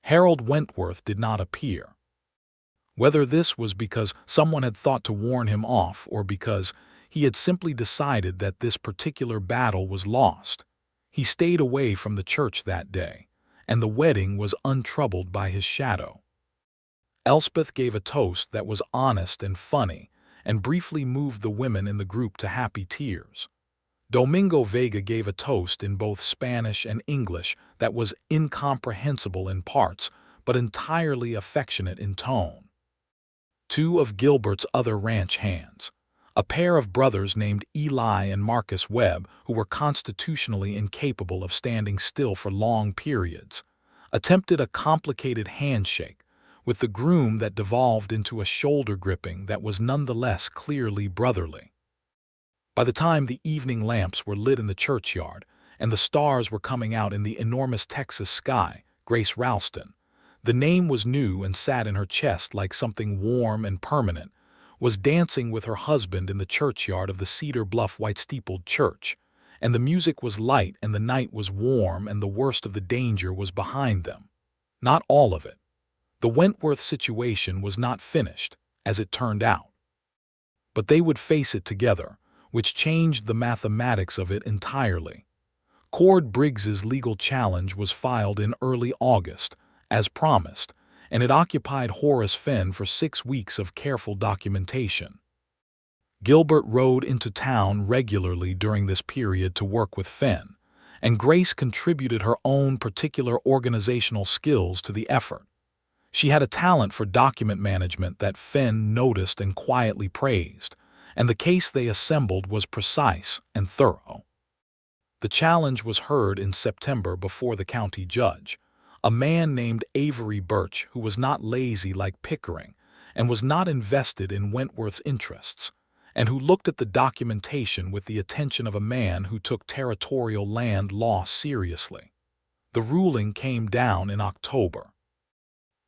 Harold Wentworth did not appear. Whether this was because someone had thought to warn him off or because he had simply decided that this particular battle was lost, he stayed away from the church that day, and the wedding was untroubled by his shadow. Elspeth gave a toast that was honest and funny, and briefly moved the women in the group to happy tears. Domingo Vega gave a toast in both Spanish and English that was incomprehensible in parts, but entirely affectionate in tone. 2 of Gilbert's other ranch hands, a pair of brothers named Eli and Marcus Webb, who were constitutionally incapable of standing still for long periods, attempted a complicated handshake with the groom that devolved into a shoulder gripping that was nonetheless clearly brotherly. By the time the evening lamps were lit in the churchyard and the stars were coming out in the enormous Texas sky, Grace Ralston, the name was new and sat in her chest like something warm and permanent, was dancing with her husband in the churchyard of the Cedar Bluff white-steepled church, and the music was light and the night was warm and the worst of the danger was behind them. Not all of it. The Wentworth situation was not finished, as it turned out. But they would face it together, which changed the mathematics of it entirely. Cord Briggs's legal challenge was filed in early August, as promised, and it occupied Horace Fenn for 6 weeks of careful documentation. Gilbert rode into town regularly during this period to work with Fenn, and Grace contributed her own particular organizational skills to the effort. She had a talent for document management that Fenn noticed and quietly praised, and the case they assembled was precise and thorough. The challenge was heard in September before the county judge, a man named Avery Birch, who was not lazy like Pickering and was not invested in Wentworth's interests, and who looked at the documentation with the attention of a man who took territorial land law seriously. The ruling came down in October.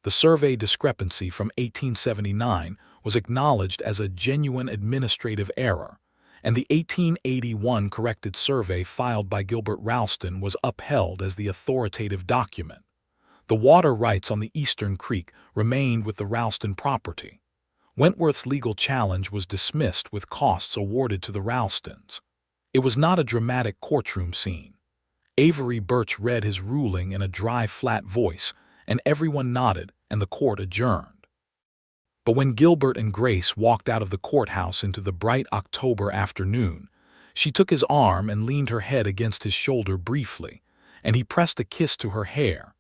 The survey discrepancy from 1879 was acknowledged as a genuine administrative error, and the 1881 corrected survey filed by Gilbert Ralston was upheld as the authoritative document. The water rights on the eastern creek remained with the Ralston property. Wentworth's legal challenge was dismissed with costs awarded to the Ralstons. It was not a dramatic courtroom scene. Avery Birch read his ruling in a dry, flat voice, and everyone nodded, and the court adjourned. But when Gilbert and Grace walked out of the courthouse into the bright October afternoon, she took his arm and leaned her head against his shoulder briefly, and he pressed a kiss to her hair.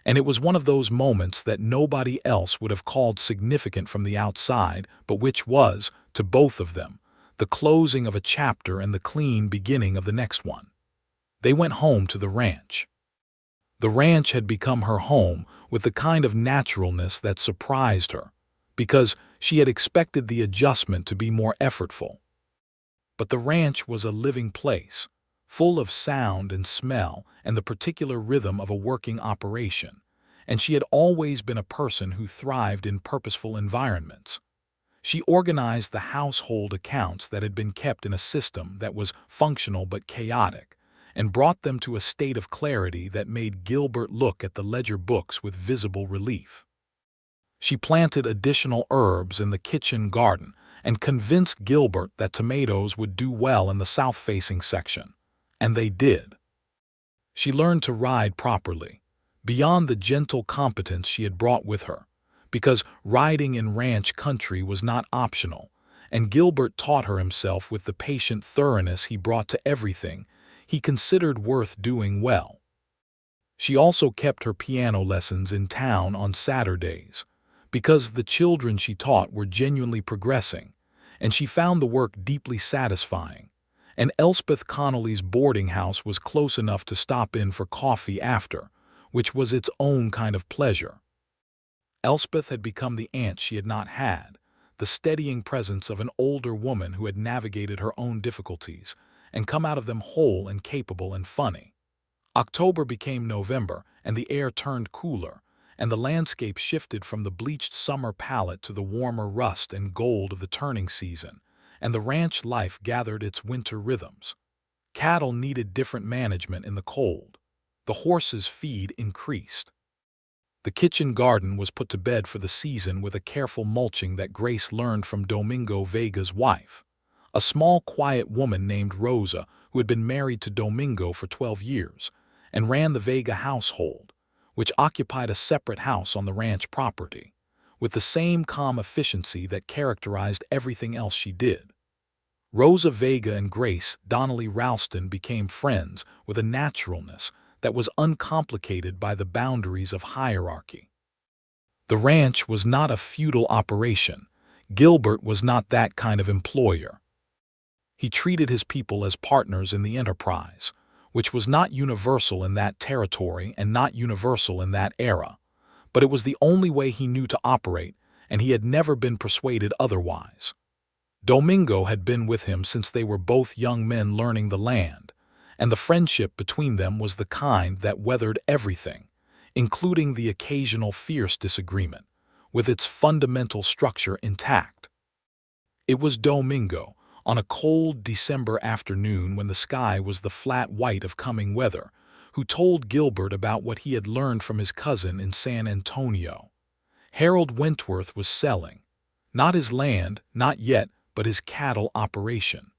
And it was one of those moments that nobody else would have called significant from the outside, but which was, to both of them, the closing of a chapter and the clean beginning of the next one. They went home to the ranch. The ranch had become her home with the kind of naturalness that surprised her, because she had expected the adjustment to be more effortful. But the ranch was a living place, full of sound and smell and the particular rhythm of a working operation, and she had always been a person who thrived in purposeful environments. She organized the household accounts that had been kept in a system that was functional but chaotic, and brought them to a state of clarity that made Gilbert look at the ledger books with visible relief. She planted additional herbs in the kitchen garden and convinced Gilbert that tomatoes would do well in the south-facing section. And they did. She learned to ride properly, beyond the gentle competence she had brought with her, because riding in ranch country was not optional, and Gilbert taught her himself with the patient thoroughness he brought to everything he considered worth doing well. She also kept her piano lessons in town on Saturdays, because the children she taught were genuinely progressing, and she found the work deeply satisfying. And Elspeth Connolly's boarding house was close enough to stop in for coffee after, which was its own kind of pleasure. Elspeth had become the aunt she had not had, the steadying presence of an older woman who had navigated her own difficulties and come out of them whole and capable and funny. October became November, and the air turned cooler, and the landscape shifted from the bleached summer palette to the warmer rust and gold of the turning season, and the ranch life gathered its winter rhythms. Cattle needed different management in the cold. The horses' feed increased. The kitchen garden was put to bed for the season with a careful mulching that Grace learned from Domingo Vega's wife, a small, quiet woman named Rosa who had been married to Domingo for 12 years and ran the Vega household, which occupied a separate house on the ranch property, with the same calm efficiency that characterized everything else she did. Rosa Vega and Grace Donnelly Ralston became friends with a naturalness that was uncomplicated by the boundaries of hierarchy. The ranch was not a feudal operation. Gilbert was not that kind of employer. He treated his people as partners in the enterprise, which was not universal in that territory and not universal in that era, but it was the only way he knew to operate, and he had never been persuaded otherwise. Domingo had been with him since they were both young men learning the land, and the friendship between them was the kind that weathered everything, including the occasional fierce disagreement, with its fundamental structure intact. It was Domingo, on a cold December afternoon when the sky was the flat white of coming weather, who told Gilbert about what he had learned from his cousin in San Antonio. Harold Wentworth was selling, not his land, not yet, but his cattle operation.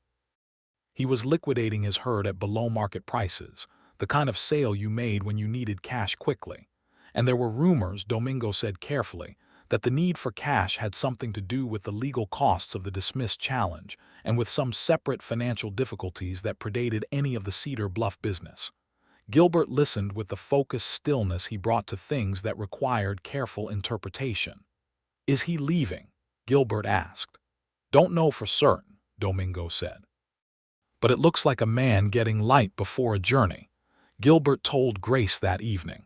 He was liquidating his herd at below-market prices, the kind of sale you made when you needed cash quickly. And there were rumors, Domingo said carefully, that the need for cash had something to do with the legal costs of the dismissed challenge and with some separate financial difficulties that predated any of the Cedar Bluff business. Gilbert listened with the focused stillness he brought to things that required careful interpretation. "Is he leaving?" Gilbert asked. "Don't know for certain," Domingo said. "But it looks like a man getting light before a journey," Gilbert told Grace that evening.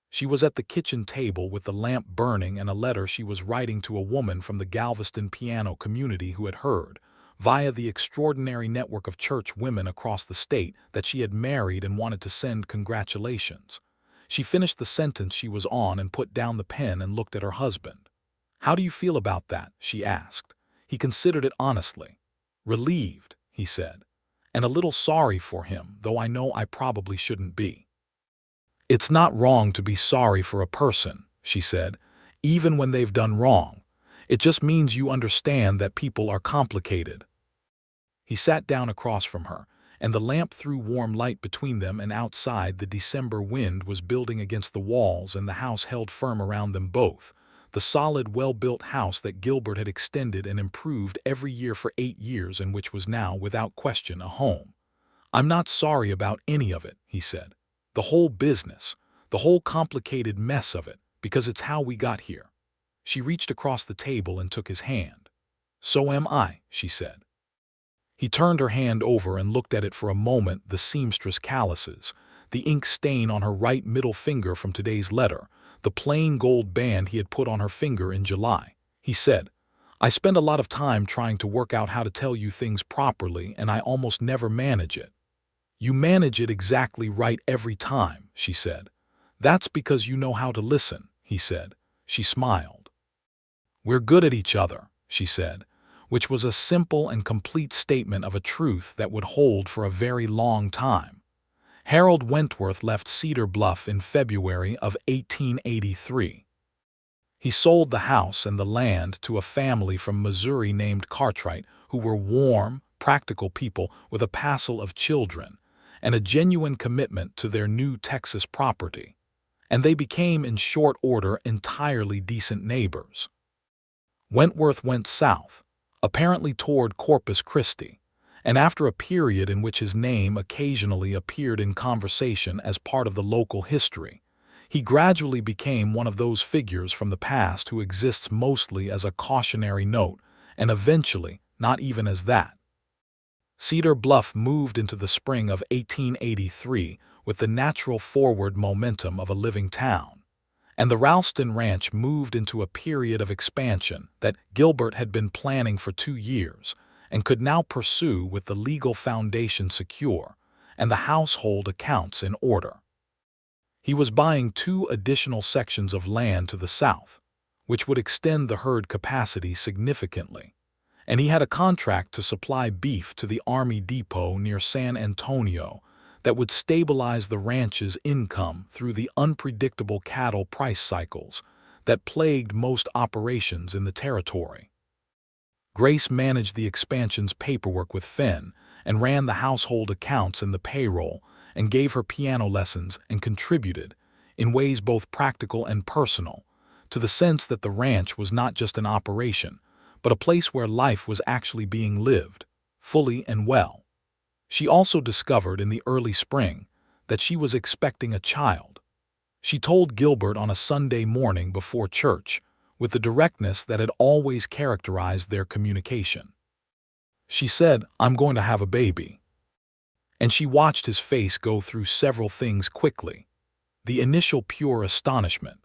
She was at the kitchen table with the lamp burning and a letter she was writing to a woman from the Galveston piano community who had heard, via the extraordinary network of church women across the state, that she had married and wanted to send congratulations. She finished the sentence she was on and put down the pen and looked at her husband. "How do you feel about that?" she asked. He considered it honestly. "Relieved," he said, "and a little sorry for him, though I know I probably shouldn't be." "It's not wrong to be sorry for a person," she said, "even when they've done wrong. It just means you understand that people are complicated." He sat down across from her, and the lamp threw warm light between them, and outside the December wind was building against the walls, and the house held firm around them both, the solid, well-built house that Gilbert had extended and improved every year for 8 years, and which was now, without question, a home. "I'm not sorry about any of it," he said. "The whole business, the whole complicated mess of it, because it's how we got here." She reached across the table and took his hand. "So am I," she said. He turned her hand over and looked at it for a moment, the seamstress calluses, the ink stain on her right middle finger from today's letter, the plain gold band he had put on her finger in July. He said, "I spend a lot of time trying to work out how to tell you things properly, and I almost never manage it." "You manage it exactly right every time," she said. "That's because you know how to listen," he said. She smiled. "We're good at each other," she said, which was a simple and complete statement of a truth that would hold for a very long time. Harold Wentworth left Cedar Bluff in February of 1883. He sold the house and the land to a family from Missouri named Cartwright, who were warm, practical people with a passel of children and a genuine commitment to their new Texas property. And they became, in short order, entirely decent neighbors. Wentworth went south, apparently toward Corpus Christi, and after a period in which his name occasionally appeared in conversation as part of the local history, he gradually became one of those figures from the past who exists mostly as a cautionary note, and eventually not even as that. Cedar Bluff moved into the spring of 1883 with the natural forward momentum of a living town, and the Ralston Ranch moved into a period of expansion that Gilbert had been planning for 2 years and could now pursue with the legal foundation secure and the household accounts in order. He was buying 2 additional sections of land to the south, which would extend the herd capacity significantly, and he had a contract to supply beef to the Army Depot near San Antonio that would stabilize the ranch's income through the unpredictable cattle price cycles that plagued most operations in the territory. Grace managed the expansion's paperwork with Finn and ran the household accounts and the payroll and gave her piano lessons and contributed, in ways both practical and personal, to the sense that the ranch was not just an operation, but a place where life was actually being lived, fully and well. She also discovered in the early spring that she was expecting a child. She told Gilbert on a Sunday morning before church, with the directness that had always characterized their communication. She said, "I'm going to have a baby." And she watched his face go through several things quickly. The initial pure astonishment,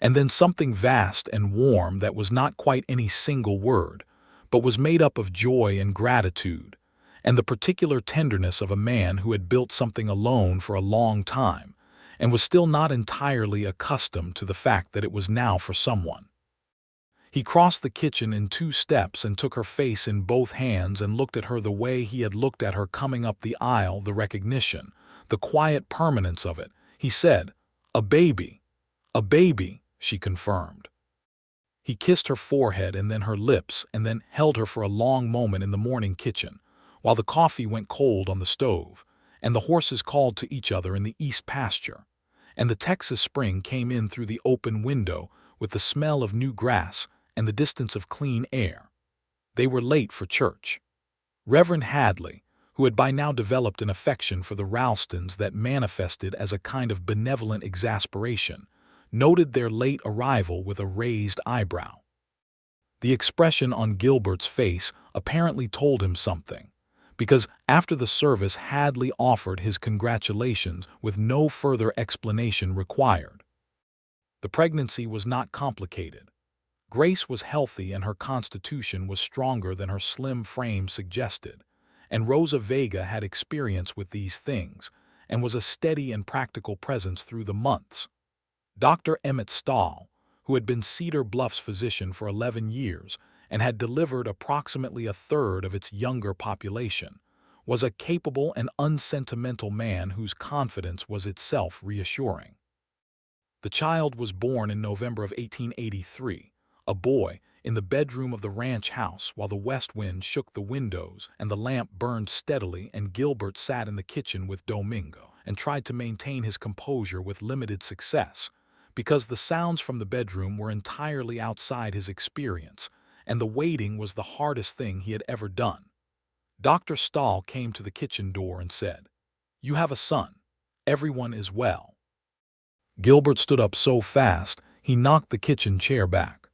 and then something vast and warm that was not quite any single word, but was made up of joy and gratitude, and the particular tenderness of a man who had built something alone for a long time and was still not entirely accustomed to the fact that it was now for someone. He crossed the kitchen in 2 steps and took her face in both hands and looked at her the way he had looked at her coming up the aisle, the recognition, the quiet permanence of it. He said, "A baby, a baby," she confirmed. He kissed her forehead and then her lips and then held her for a long moment in the morning kitchen, while the coffee went cold on the stove, and the horses called to each other in the east pasture, and the Texas spring came in through the open window with the smell of new grass and the distance of clean air. They were late for church. Reverend Hadley, who had by now developed an affection for the Ralstons that manifested as a kind of benevolent exasperation, noted their late arrival with a raised eyebrow. The expression on Gilbert's face apparently told him something, because after the service Hadley offered his congratulations with no further explanation required. The pregnancy was not complicated. Grace was healthy and her constitution was stronger than her slim frame suggested, and Rosa Vega had experience with these things and was a steady and practical presence through the months. Dr. Emmett Stahl, who had been Cedar Bluff's physician for 11 years and had delivered approximately a third of its younger population, was a capable and unsentimental man whose confidence was itself reassuring. The child was born in November of 1883, a boy, in the bedroom of the ranch house while the west wind shook the windows and the lamp burned steadily, and Gilbert sat in the kitchen with Domingo and tried to maintain his composure with limited success, because the sounds from the bedroom were entirely outside his experience, and the waiting was the hardest thing he had ever done. Dr. Stahl came to the kitchen door and said, "You have a son. Everyone is well." Gilbert stood up so fast, he knocked the kitchen chair back.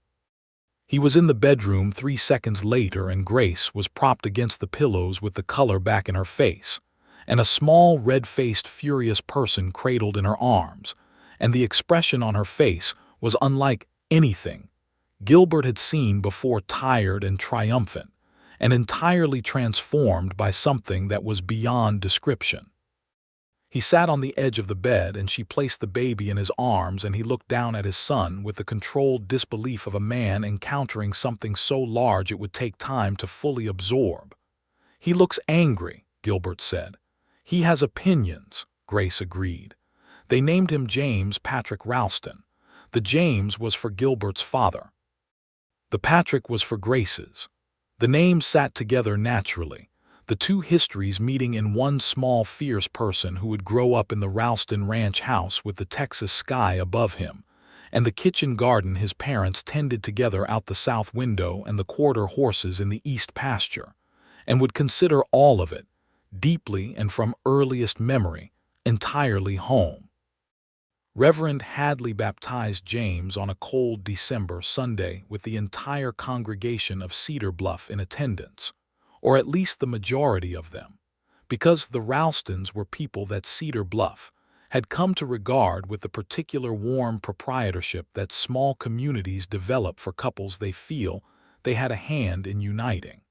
He was in the bedroom 3 seconds later, and Grace was propped against the pillows with the color back in her face, and a small, red-faced, furious person cradled in her arms, and the expression on her face was unlike anything Gilbert had seen before, tired and triumphant, and entirely transformed by something that was beyond description. He sat on the edge of the bed, and she placed the baby in his arms, and he looked down at his son with the controlled disbelief of a man encountering something so large it would take time to fully absorb. "He looks angry," Gilbert said. "He has opinions," Grace agreed. They named him James Patrick Ralston. The James was for Gilbert's father. The Patrick was for Grace's. The names sat together naturally, the two histories meeting in one small, fierce person who would grow up in the Ralston ranch house with the Texas sky above him, and the kitchen garden his parents tended together out the south window, and the quarter horses in the east pasture, and would consider all of it, deeply and from earliest memory, entirely home. Reverend Hadley baptized James on a cold December Sunday with the entire congregation of Cedar Bluff in attendance, or at least the majority of them, because the Ralstons were people that Cedar Bluff had come to regard with the particular warm proprietorship that small communities develop for couples they feel they had a hand in uniting.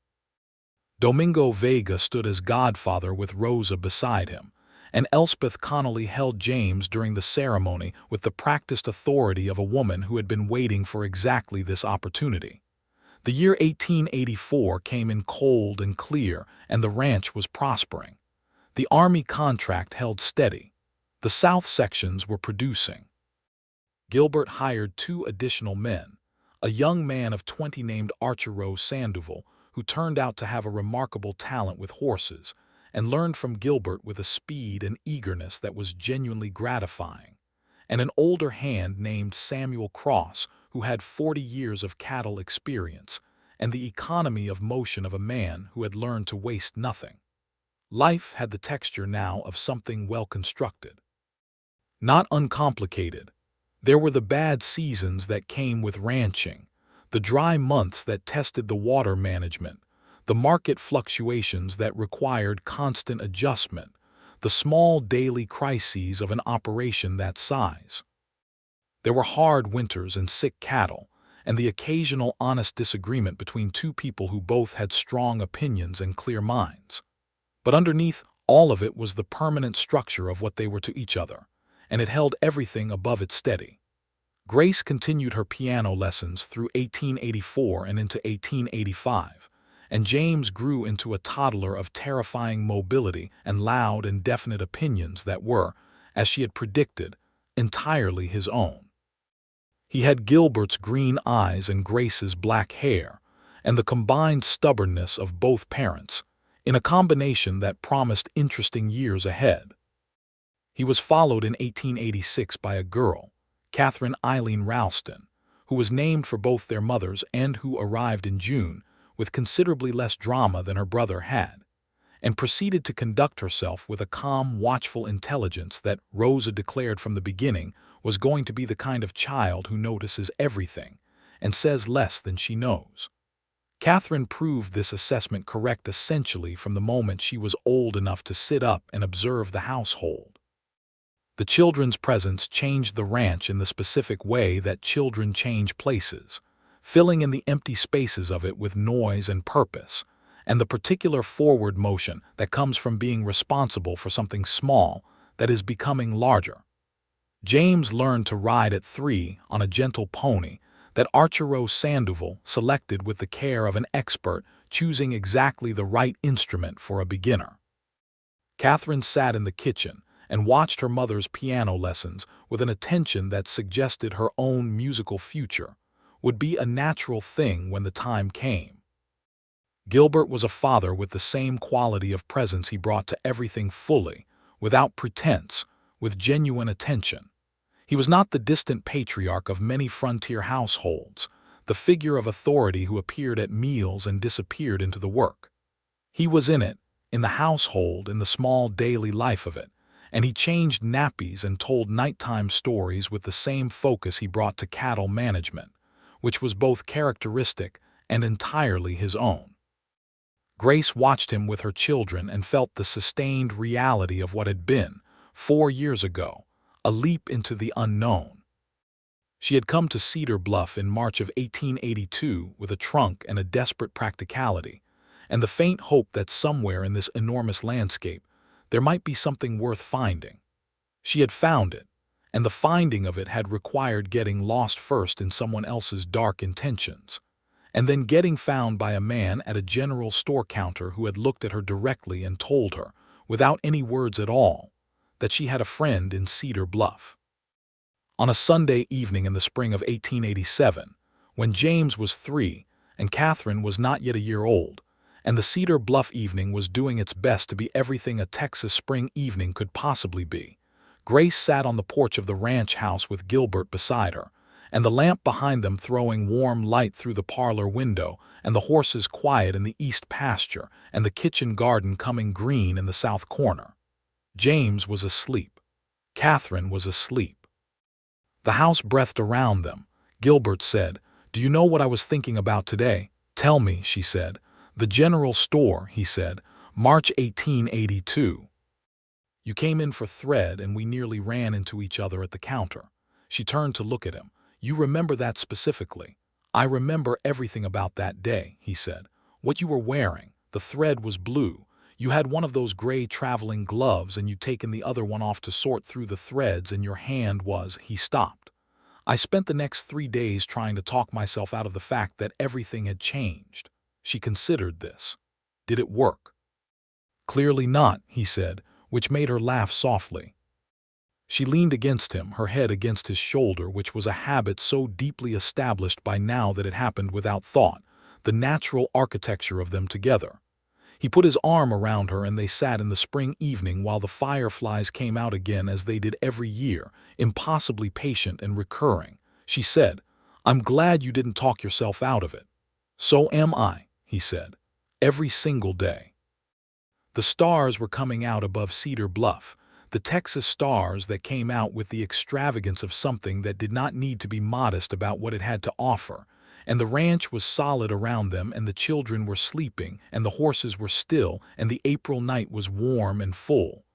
Domingo Vega stood as godfather with Rosa beside him, and Elspeth Connolly held James during the ceremony with the practiced authority of a woman who had been waiting for exactly this opportunity. The year 1884 came in cold and clear, and the ranch was prospering. The Army contract held steady. The South sections were producing. Gilbert hired 2 additional men, a young man of 20 named Archero Sandoval, who turned out to have a remarkable talent with horses, and learned from Gilbert with a speed and eagerness that was genuinely gratifying, and an older hand named Samuel Cross, who had 40 years of cattle experience, and the economy of motion of a man who had learned to waste nothing. Life had the texture now of something well constructed. Not uncomplicated. There were the bad seasons that came with ranching, the dry months that tested the water management, the market fluctuations that required constant adjustment, the small daily crises of an operation that size. There were hard winters and sick cattle, and the occasional honest disagreement between 2 people who both had strong opinions and clear minds. But underneath all of it was the permanent structure of what they were to each other, and it held everything above it steady. Grace continued her piano lessons through 1884 and into 1885, and James grew into a toddler of terrifying mobility and loud and definite opinions that were, as she had predicted, entirely his own. He had Gilbert's green eyes and Grace's black hair, and the combined stubbornness of both parents, in a combination that promised interesting years ahead. He was followed in 1886 by a girl, Catherine Eileen Ralston, who was named for both their mothers and who arrived in June with considerably less drama than her brother had, and proceeded to conduct herself with a calm, watchful intelligence that Rosa declared from the beginning was going to be the kind of child who notices everything and says less than she knows. Catherine proved this assessment correct essentially from the moment she was old enough to sit up and observe the household. The children's presence changed the ranch in the specific way that children change places, filling in the empty spaces of it with noise and purpose, and the particular forward motion that comes from being responsible for something small that is becoming larger. James learned to ride at 3 on a gentle pony that Archero Sandoval selected with the care of an expert, choosing exactly the right instrument for a beginner. Catherine sat in the kitchen and watched her mother's piano lessons with an attention that suggested her own musical future would be a natural thing when the time came. Gilbert was a father with the same quality of presence he brought to everything fully, without pretense, with genuine attention. He was not the distant patriarch of many frontier households, the figure of authority who appeared at meals and disappeared into the work. He was in it, in the household, in the small daily life of it, and he changed nappies and told nighttime stories with the same focus he brought to cattle management, which was both characteristic and entirely his own. Grace watched him with her children and felt the sustained reality of what had been, 4 years ago, a leap into the unknown. She had come to Cedar Bluff in March of 1882 with a trunk and a desperate practicality, and the faint hope that somewhere in this enormous landscape there might be something worth finding. She had found it, and the finding of it had required getting lost first in someone else's dark intentions, and then getting found by a man at a general store counter who had looked at her directly and told her, without any words at all, that she had a friend in Cedar Bluff. On a Sunday evening in the spring of 1887, when James was 3 and Catherine was not yet a year old, and the Cedar Bluff evening was doing its best to be everything a Texas spring evening could possibly be, Grace sat on the porch of the ranch house with Gilbert beside her, and the lamp behind them throwing warm light through the parlor window, and the horses quiet in the east pasture, and the kitchen garden coming green in the south corner. James was asleep. Catherine was asleep. The house breathed around them. Gilbert said, "Do you know what I was thinking about today?" "Tell me," she said. "The general store," he said. "March 1882. You came in for thread and we nearly ran into each other at the counter." She turned to look at him. "You remember that specifically?" "I remember everything about that day," he said. "What you were wearing. The thread was blue. You had one of those gray traveling gloves and you'd taken the other one off to sort through the threads, and your hand was—" He stopped. "I spent the next 3 days trying to talk myself out of the fact that everything had changed." She considered this. "Did it work?" "Clearly not," he said, which made her laugh softly. She leaned against him, her head against his shoulder, which was a habit so deeply established by now that it happened without thought, the natural architecture of them together. He put his arm around her and they sat in the spring evening while the fireflies came out again as they did every year, impossibly patient and recurring. She said, "I'm glad you didn't talk yourself out of it." "So am I," he said. "Every single day." The stars were coming out above Cedar Bluff, the Texas stars that came out with the extravagance of something that did not need to be modest about what it had to offer, and the ranch was solid around them, and the children were sleeping, and the horses were still, and the April night was warm and full.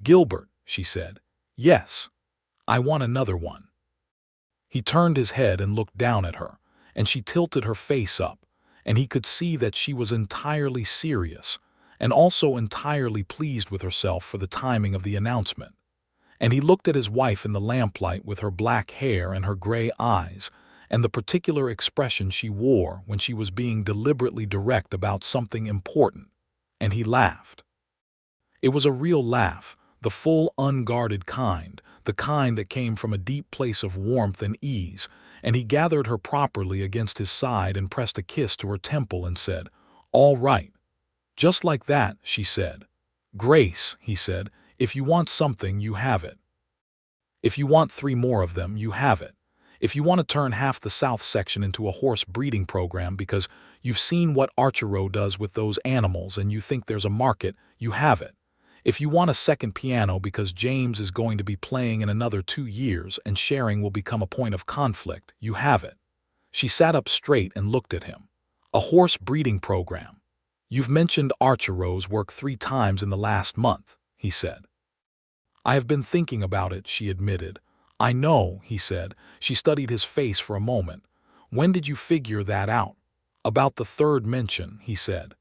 "Gilbert," she said. "Yes. I want another one." He turned his head and looked down at her, and she tilted her face up, and he could see that she was entirely serious, and also entirely pleased with herself for the timing of the announcement. And he looked at his wife in the lamplight with her black hair and her gray eyes, and the particular expression she wore when she was being deliberately direct about something important, and he laughed. It was a real laugh, the full, unguarded kind, the kind that came from a deep place of warmth and ease, and he gathered her properly against his side and pressed a kiss to her temple and said, "All right." "Just like that," she said. "Grace," he said, "if you want something, you have it. If you want 3 more of them, you have it. If you want to turn half the south section into a horse breeding program because you've seen what Archero does with those animals and you think there's a market, you have it. If you want a second piano because James is going to be playing in another 2 years and sharing will become a point of conflict, you have it." She sat up straight and looked at him. "A horse breeding program. You've mentioned Archero's work 3 times in the last month," he said. "I have been thinking about it," she admitted. "I know," he said. She studied his face for a moment. "When did you figure that out?" "About the 3rd mention," he said.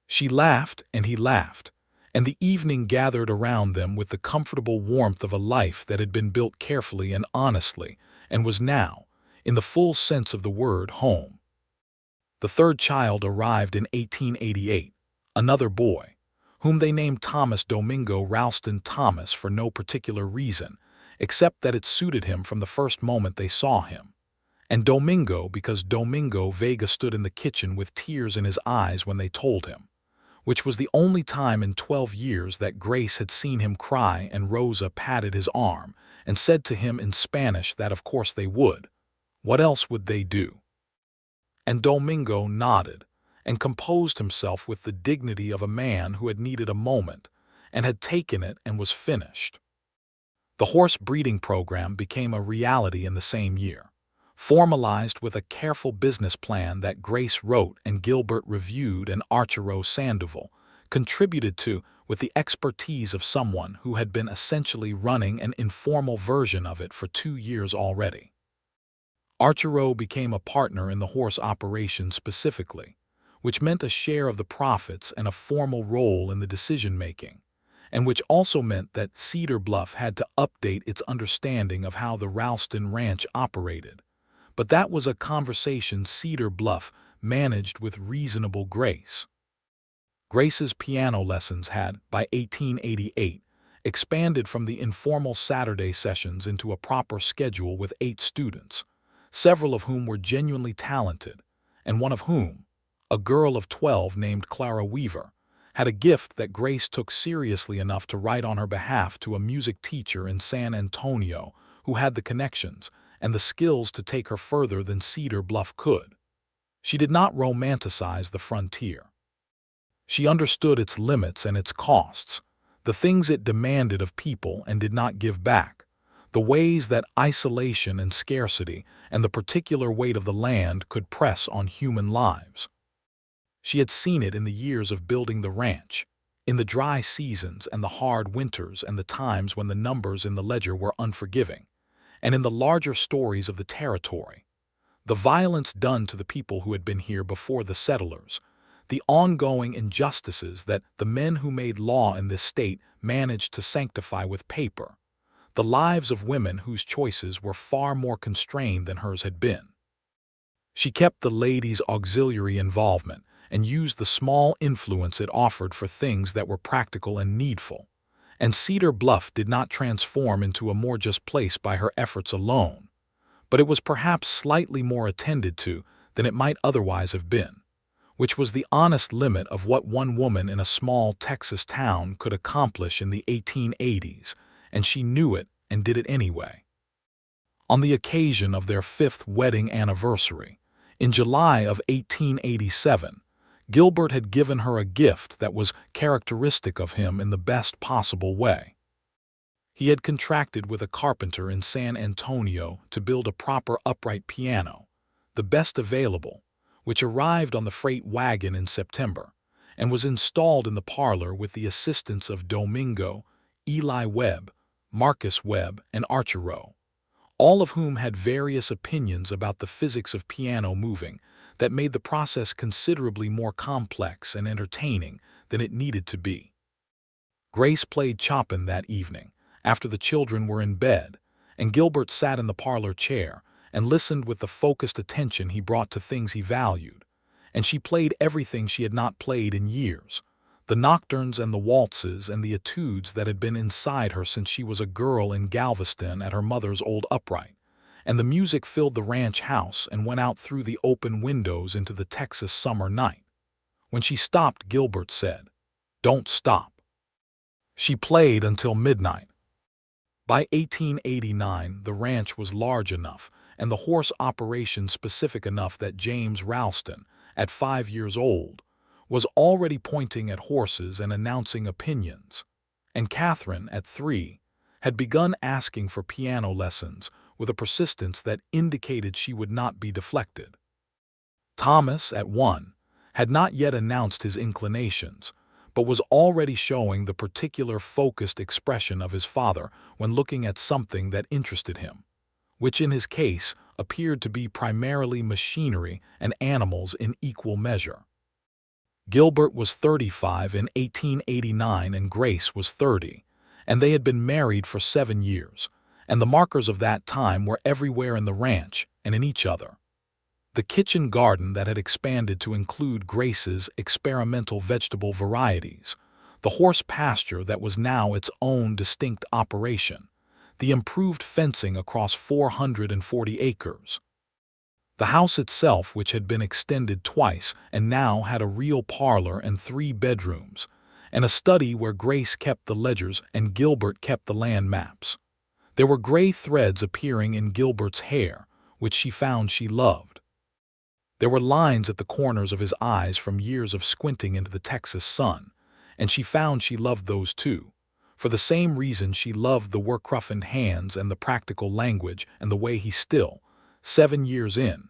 She laughed and he laughed, and the evening gathered around them with the comfortable warmth of a life that had been built carefully and honestly, and was now, in the full sense of the word, home. The third child arrived in 1888, another boy, whom they named Thomas Domingo Ralston Thomas for no particular reason, except that it suited him from the first moment they saw him. And Domingo because Domingo Vega stood in the kitchen with tears in his eyes when they told him, which was the only time in 12 years that Grace had seen him cry, and Rosa patted his arm and said to him in Spanish that of course they would. What else would they do? And Domingo nodded and composed himself with the dignity of a man who had needed a moment and had taken it and was finished. The horse breeding program became a reality in the same year, formalized with a careful business plan that Grace wrote and Gilbert reviewed and Arturo Sandoval contributed to with the expertise of someone who had been essentially running an informal version of it for 2 years already. Arturo became a partner in the horse operation specifically, which meant a share of the profits and a formal role in the decision-making, and which also meant that Cedar Bluff had to update its understanding of how the Ralston Ranch operated. But that was a conversation Cedar Bluff managed with reasonable grace. Grace's piano lessons had, by 1888, expanded from the informal Saturday sessions into a proper schedule with 8 students, several of whom were genuinely talented, and one of whom, a girl of 12 named Clara Weaver, had a gift that Grace took seriously enough to write on her behalf to a music teacher in San Antonio who had the connections and the skills to take her further than Cedar Bluff could. She did not romanticize the frontier. She understood its limits and its costs, the things it demanded of people and did not give back, the ways that isolation and scarcity and the particular weight of the land could press on human lives. She had seen it in the years of building the ranch, in the dry seasons and the hard winters and the times when the numbers in the ledger were unforgiving, and in the larger stories of the territory, the violence done to the people who had been here before the settlers, the ongoing injustices that the men who made law in this state managed to sanctify with paper, the lives of women whose choices were far more constrained than hers had been. She kept the ladies' auxiliary involvement and used the small influence it offered for things that were practical and needful, and Cedar Bluff did not transform into a more just place by her efforts alone, but it was perhaps slightly more attended to than it might otherwise have been, which was the honest limit of what one woman in a small Texas town could accomplish in the 1880s, and she knew it and did it anyway. On the occasion of their 5th wedding anniversary, in July of 1887, Gilbert had given her a gift that was characteristic of him in the best possible way. He had contracted with a carpenter in San Antonio to build a proper upright piano, the best available, which arrived on the freight wagon in September, and was installed in the parlor with the assistance of Domingo, Eli Webb, Marcus Webb, and Arturo, all of whom had various opinions about the physics of piano moving that made the process considerably more complex and entertaining than it needed to be. Grace played Chopin that evening, after the children were in bed, and Gilbert sat in the parlor chair and listened with the focused attention he brought to things he valued, and she played everything she had not played in years, the nocturnes and the waltzes and the etudes that had been inside her since she was a girl in Galveston at her mother's old upright, and the music filled the ranch house and went out through the open windows into the Texas summer night. When she stopped, Gilbert said, "Don't stop." She played until midnight. By 1889, the ranch was large enough and the horse operation specific enough that James Ralston, at 5 years old, was already pointing at horses and announcing opinions, and Catherine, at 3, had begun asking for piano lessons with a persistence that indicated she would not be deflected. Thomas, at 1, had not yet announced his inclinations, but was already showing the particular focused expression of his father when looking at something that interested him, which in his case appeared to be primarily machinery and animals in equal measure. Gilbert was 35 in 1889 and Grace was 30, and they had been married for 7 years, and the markers of that time were everywhere in the ranch and in each other. The kitchen garden that had expanded to include Grace's experimental vegetable varieties, the horse pasture that was now its own distinct operation, the improved fencing across 440 acres. The house itself, which had been extended twice and now had a real parlor and 3 bedrooms, and a study where Grace kept the ledgers and Gilbert kept the land maps. There were gray threads appearing in Gilbert's hair, which she found she loved. There were lines at the corners of his eyes from years of squinting into the Texas sun, and she found she loved those too, for the same reason she loved the work-roughened hands and the practical language and the way he still, 7 years in,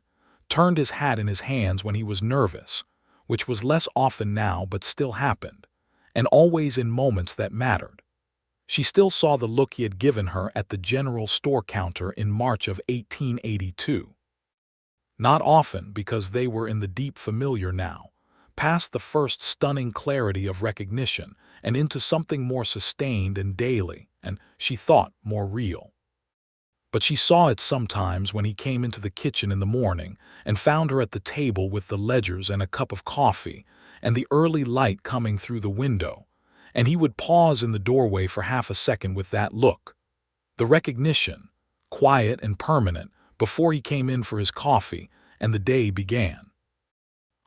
turned his hat in his hands when he was nervous, which was less often now but still happened, and always in moments that mattered. She still saw the look he had given her at the general store counter in March of 1882. Not often, because they were in the deep familiar now, past the first stunning clarity of recognition and into something more sustained and daily, and, she thought, more real. But she saw it sometimes when he came into the kitchen in the morning and found her at the table with the ledgers and a cup of coffee and the early light coming through the window, and he would pause in the doorway for half a second with that look. The recognition, quiet and permanent, before he came in for his coffee, and the day began.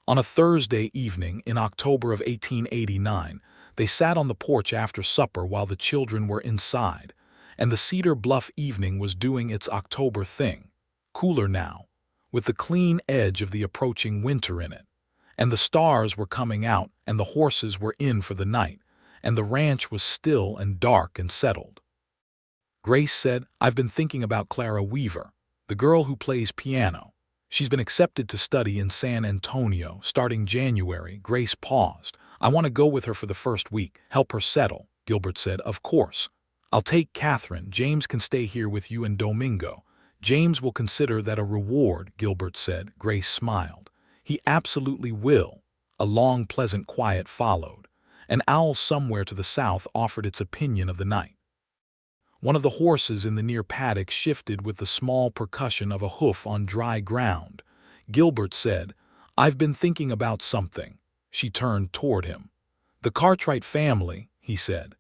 On a Thursday evening in October of 1889, they sat on the porch after supper while the children were inside, and the Cedar Bluff evening was doing its October thing, cooler now, with the clean edge of the approaching winter in it, and the stars were coming out and the horses were in for the night, and the ranch was still and dark and settled. Grace said, "I've been thinking about Clara Weaver, the girl who plays piano. She's been accepted to study in San Antonio starting January." Grace paused. "I want to go with her for the first week, help her settle." Gilbert said, "Of course. I'll take Catherine. James can stay here with you and Domingo. James will consider that a reward," Gilbert said. Grace smiled. "He absolutely will." A long, pleasant quiet followed. An owl somewhere to the south offered its opinion of the night. One of the horses in the near paddock shifted with the small percussion of a hoof on dry ground. Gilbert said, "I've been thinking about something." She turned toward him. "The Cartwright family," he said.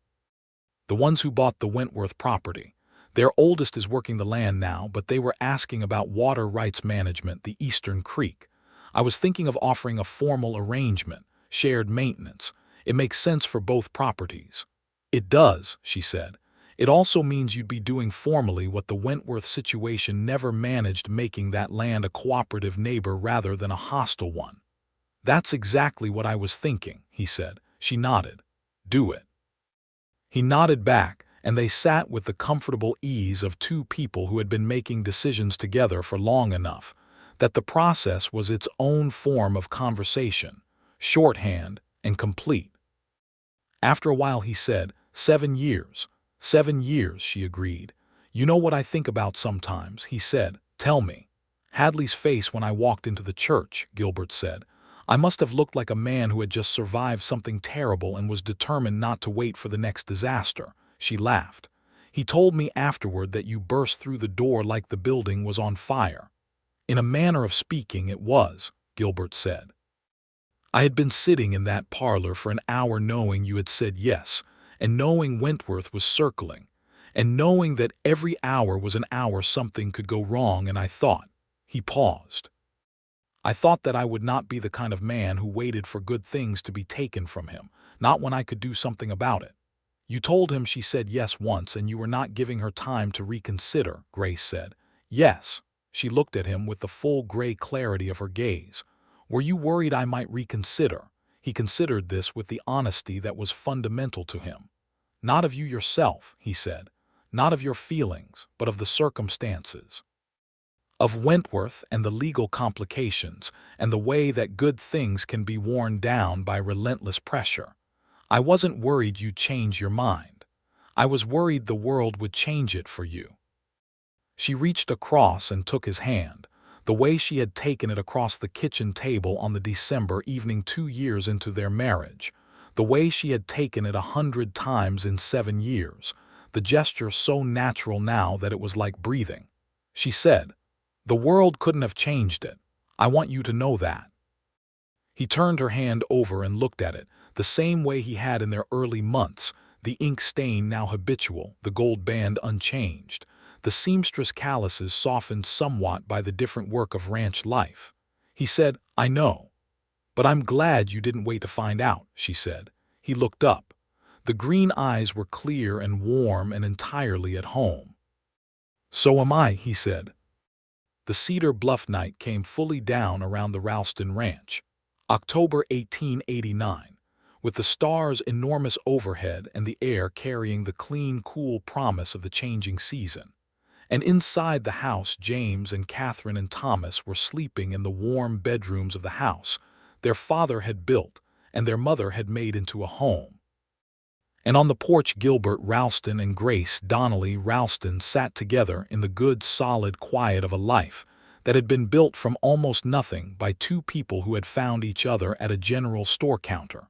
"The ones who bought the Wentworth property. Their oldest is working the land now, but they were asking about water rights management, the Eastern Creek. I was thinking of offering a formal arrangement, shared maintenance. It makes sense for both properties." "It does," she said. "It also means you'd be doing formally what the Wentworth situation never managed, making that land a cooperative neighbor rather than a hostile one." "That's exactly what I was thinking," he said. She nodded. "Do it." He nodded back, and they sat with the comfortable ease of two people who had been making decisions together for long enough that the process was its own form of conversation, shorthand and complete. After a while he said, 7 years. 7 years, she agreed. "You know what I think about sometimes," he said. "Tell me." "Hadley's face when I walked into the church," Gilbert said. "I must have looked like a man who had just survived something terrible and was determined not to wait for the next disaster." She laughed. "He told me afterward that you burst through the door like the building was on fire." "In a manner of speaking, it was," Gilbert said. "I had been sitting in that parlor for an hour knowing you had said yes, and knowing Wentworth was circling, and knowing that every hour was an hour something could go wrong, and I thought—" He paused. "I thought that I would not be the kind of man who waited for good things to be taken from him, not when I could do something about it." "You told him she said yes once and you were not giving her time to reconsider," Grace said. "Yes." She looked at him with the full gray clarity of her gaze. "Were you worried I might reconsider?" He considered this with the honesty that was fundamental to him. "Not of you yourself," he said. "Not of your feelings, but of the circumstances. Of Wentworth and the legal complications and the way that good things can be worn down by relentless pressure. I wasn't worried you'd change your mind. I was worried the world would change it for you." She reached across and took his hand. the way she had taken it across the kitchen table on the December evening 2 years into their marriage, the way she had taken it 100 times in 7 years, the gesture so natural now that it was like breathing. She said, "The world couldn't have changed it. I want you to know that." He turned her hand over and looked at it, the same way he had in their early months, the ink stain now habitual, the gold band unchanged, the seamstress calluses softened somewhat by the different work of ranch life. He said, "I know. But I'm glad you didn't wait to find out," she said. He looked up. The green eyes were clear and warm and entirely at home. "So am I," he said. The Cedar Bluff night came fully down around the Ralston ranch. October 1889, with the stars enormous overhead and the air carrying the clean, cool promise of the changing season. And inside the house, James and Catherine and Thomas were sleeping in the warm bedrooms of the house their father had built and their mother had made into a home. And on the porch, Gilbert Ralston and Grace Donnelly Ralston sat together in the good, solid quiet of a life that had been built from almost nothing by two people who had found each other at a general store counter,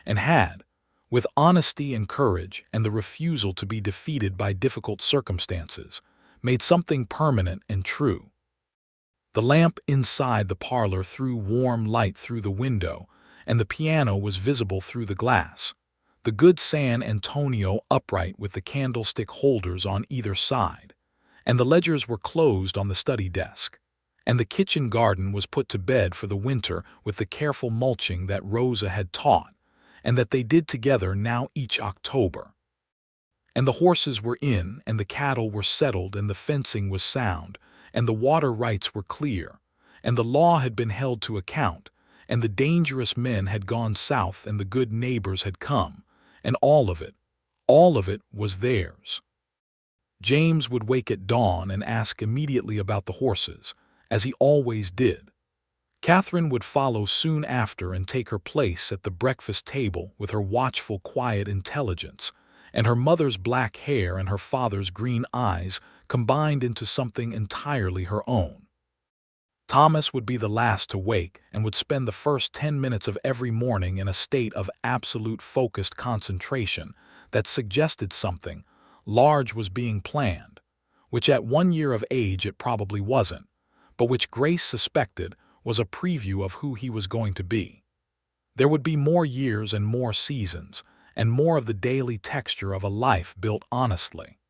and had, with honesty and courage and the refusal to be defeated by difficult circumstances, made something permanent and true. The lamp inside the parlor threw warm light through the window, and the piano was visible through the glass. The good San Antonio upright with the candlestick holders on either side, and the ledgers were closed on the study desk. And the kitchen garden was put to bed for the winter with the careful mulching that Rosa had taught, and that they did together now each October. And the horses were in, and the cattle were settled, and the fencing was sound, and the water rights were clear, and the law had been held to account, and the dangerous men had gone south, and the good neighbors had come, and all of it was theirs. James would wake at dawn and ask immediately about the horses, as he always did. Catherine would follow soon after and take her place at the breakfast table with her watchful, quiet intelligence, and her mother's black hair and her father's green eyes combined into something entirely her own. Thomas would be the last to wake and would spend the first 10 minutes of every morning in a state of absolute focused concentration that suggested something large was being planned, which at 1 year of age it probably wasn't, but which Grace suspected was a preview of who he was going to be. There would be more years and more seasons, and more of the daily texture of a life built honestly.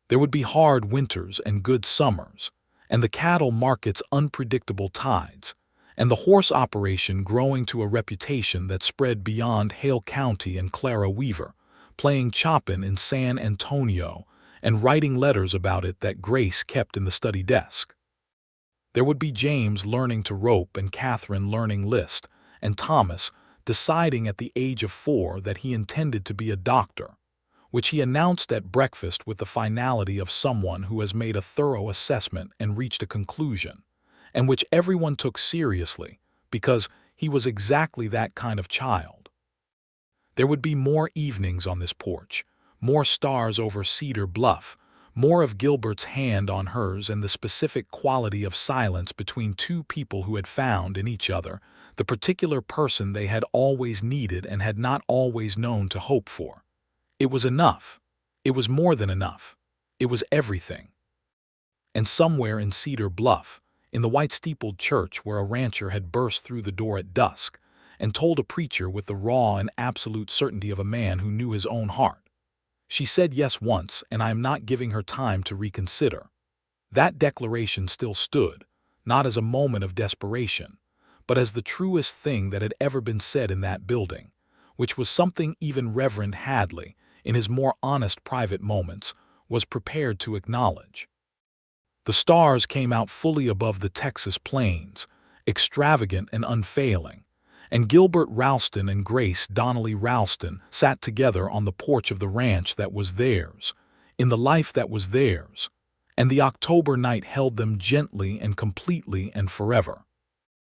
There would be hard winters and good summers, and the cattle market's unpredictable tides, and the horse operation growing to a reputation that spread beyond Hale County, and Clara Weaver playing Chopin in San Antonio and writing letters about it that Grace kept in the study desk. There would be James learning to rope and Catherine learning list, and Thomas deciding at the age of 4 that he intended to be a doctor, which he announced at breakfast with the finality of someone who has made a thorough assessment and reached a conclusion, and which everyone took seriously because he was exactly that kind of child. There would be more evenings on this porch, more stars over Cedar Bluff, more of Gilbert's hand on hers, and the specific quality of silence between two people who had found in each other the particular person they had always needed and had not always known to hope for. It was enough. It was more than enough. It was everything. And somewhere in Cedar Bluff, in the white-steepled church where a rancher had burst through the door at dusk and told a preacher with the raw and absolute certainty of a man who knew his own heart, she said yes once, and I am not giving her time to reconsider. That declaration still stood, not as a moment of desperation, but as the truest thing that had ever been said in that building, which was something even Reverend Hadley, in his more honest private moments, was prepared to acknowledge. The stars came out fully above the Texas plains, extravagant and unfailing, and Gilbert Ralston and Grace Donnelly Ralston sat together on the porch of the ranch that was theirs, in the life that was theirs, and the October night held them gently and completely and forever.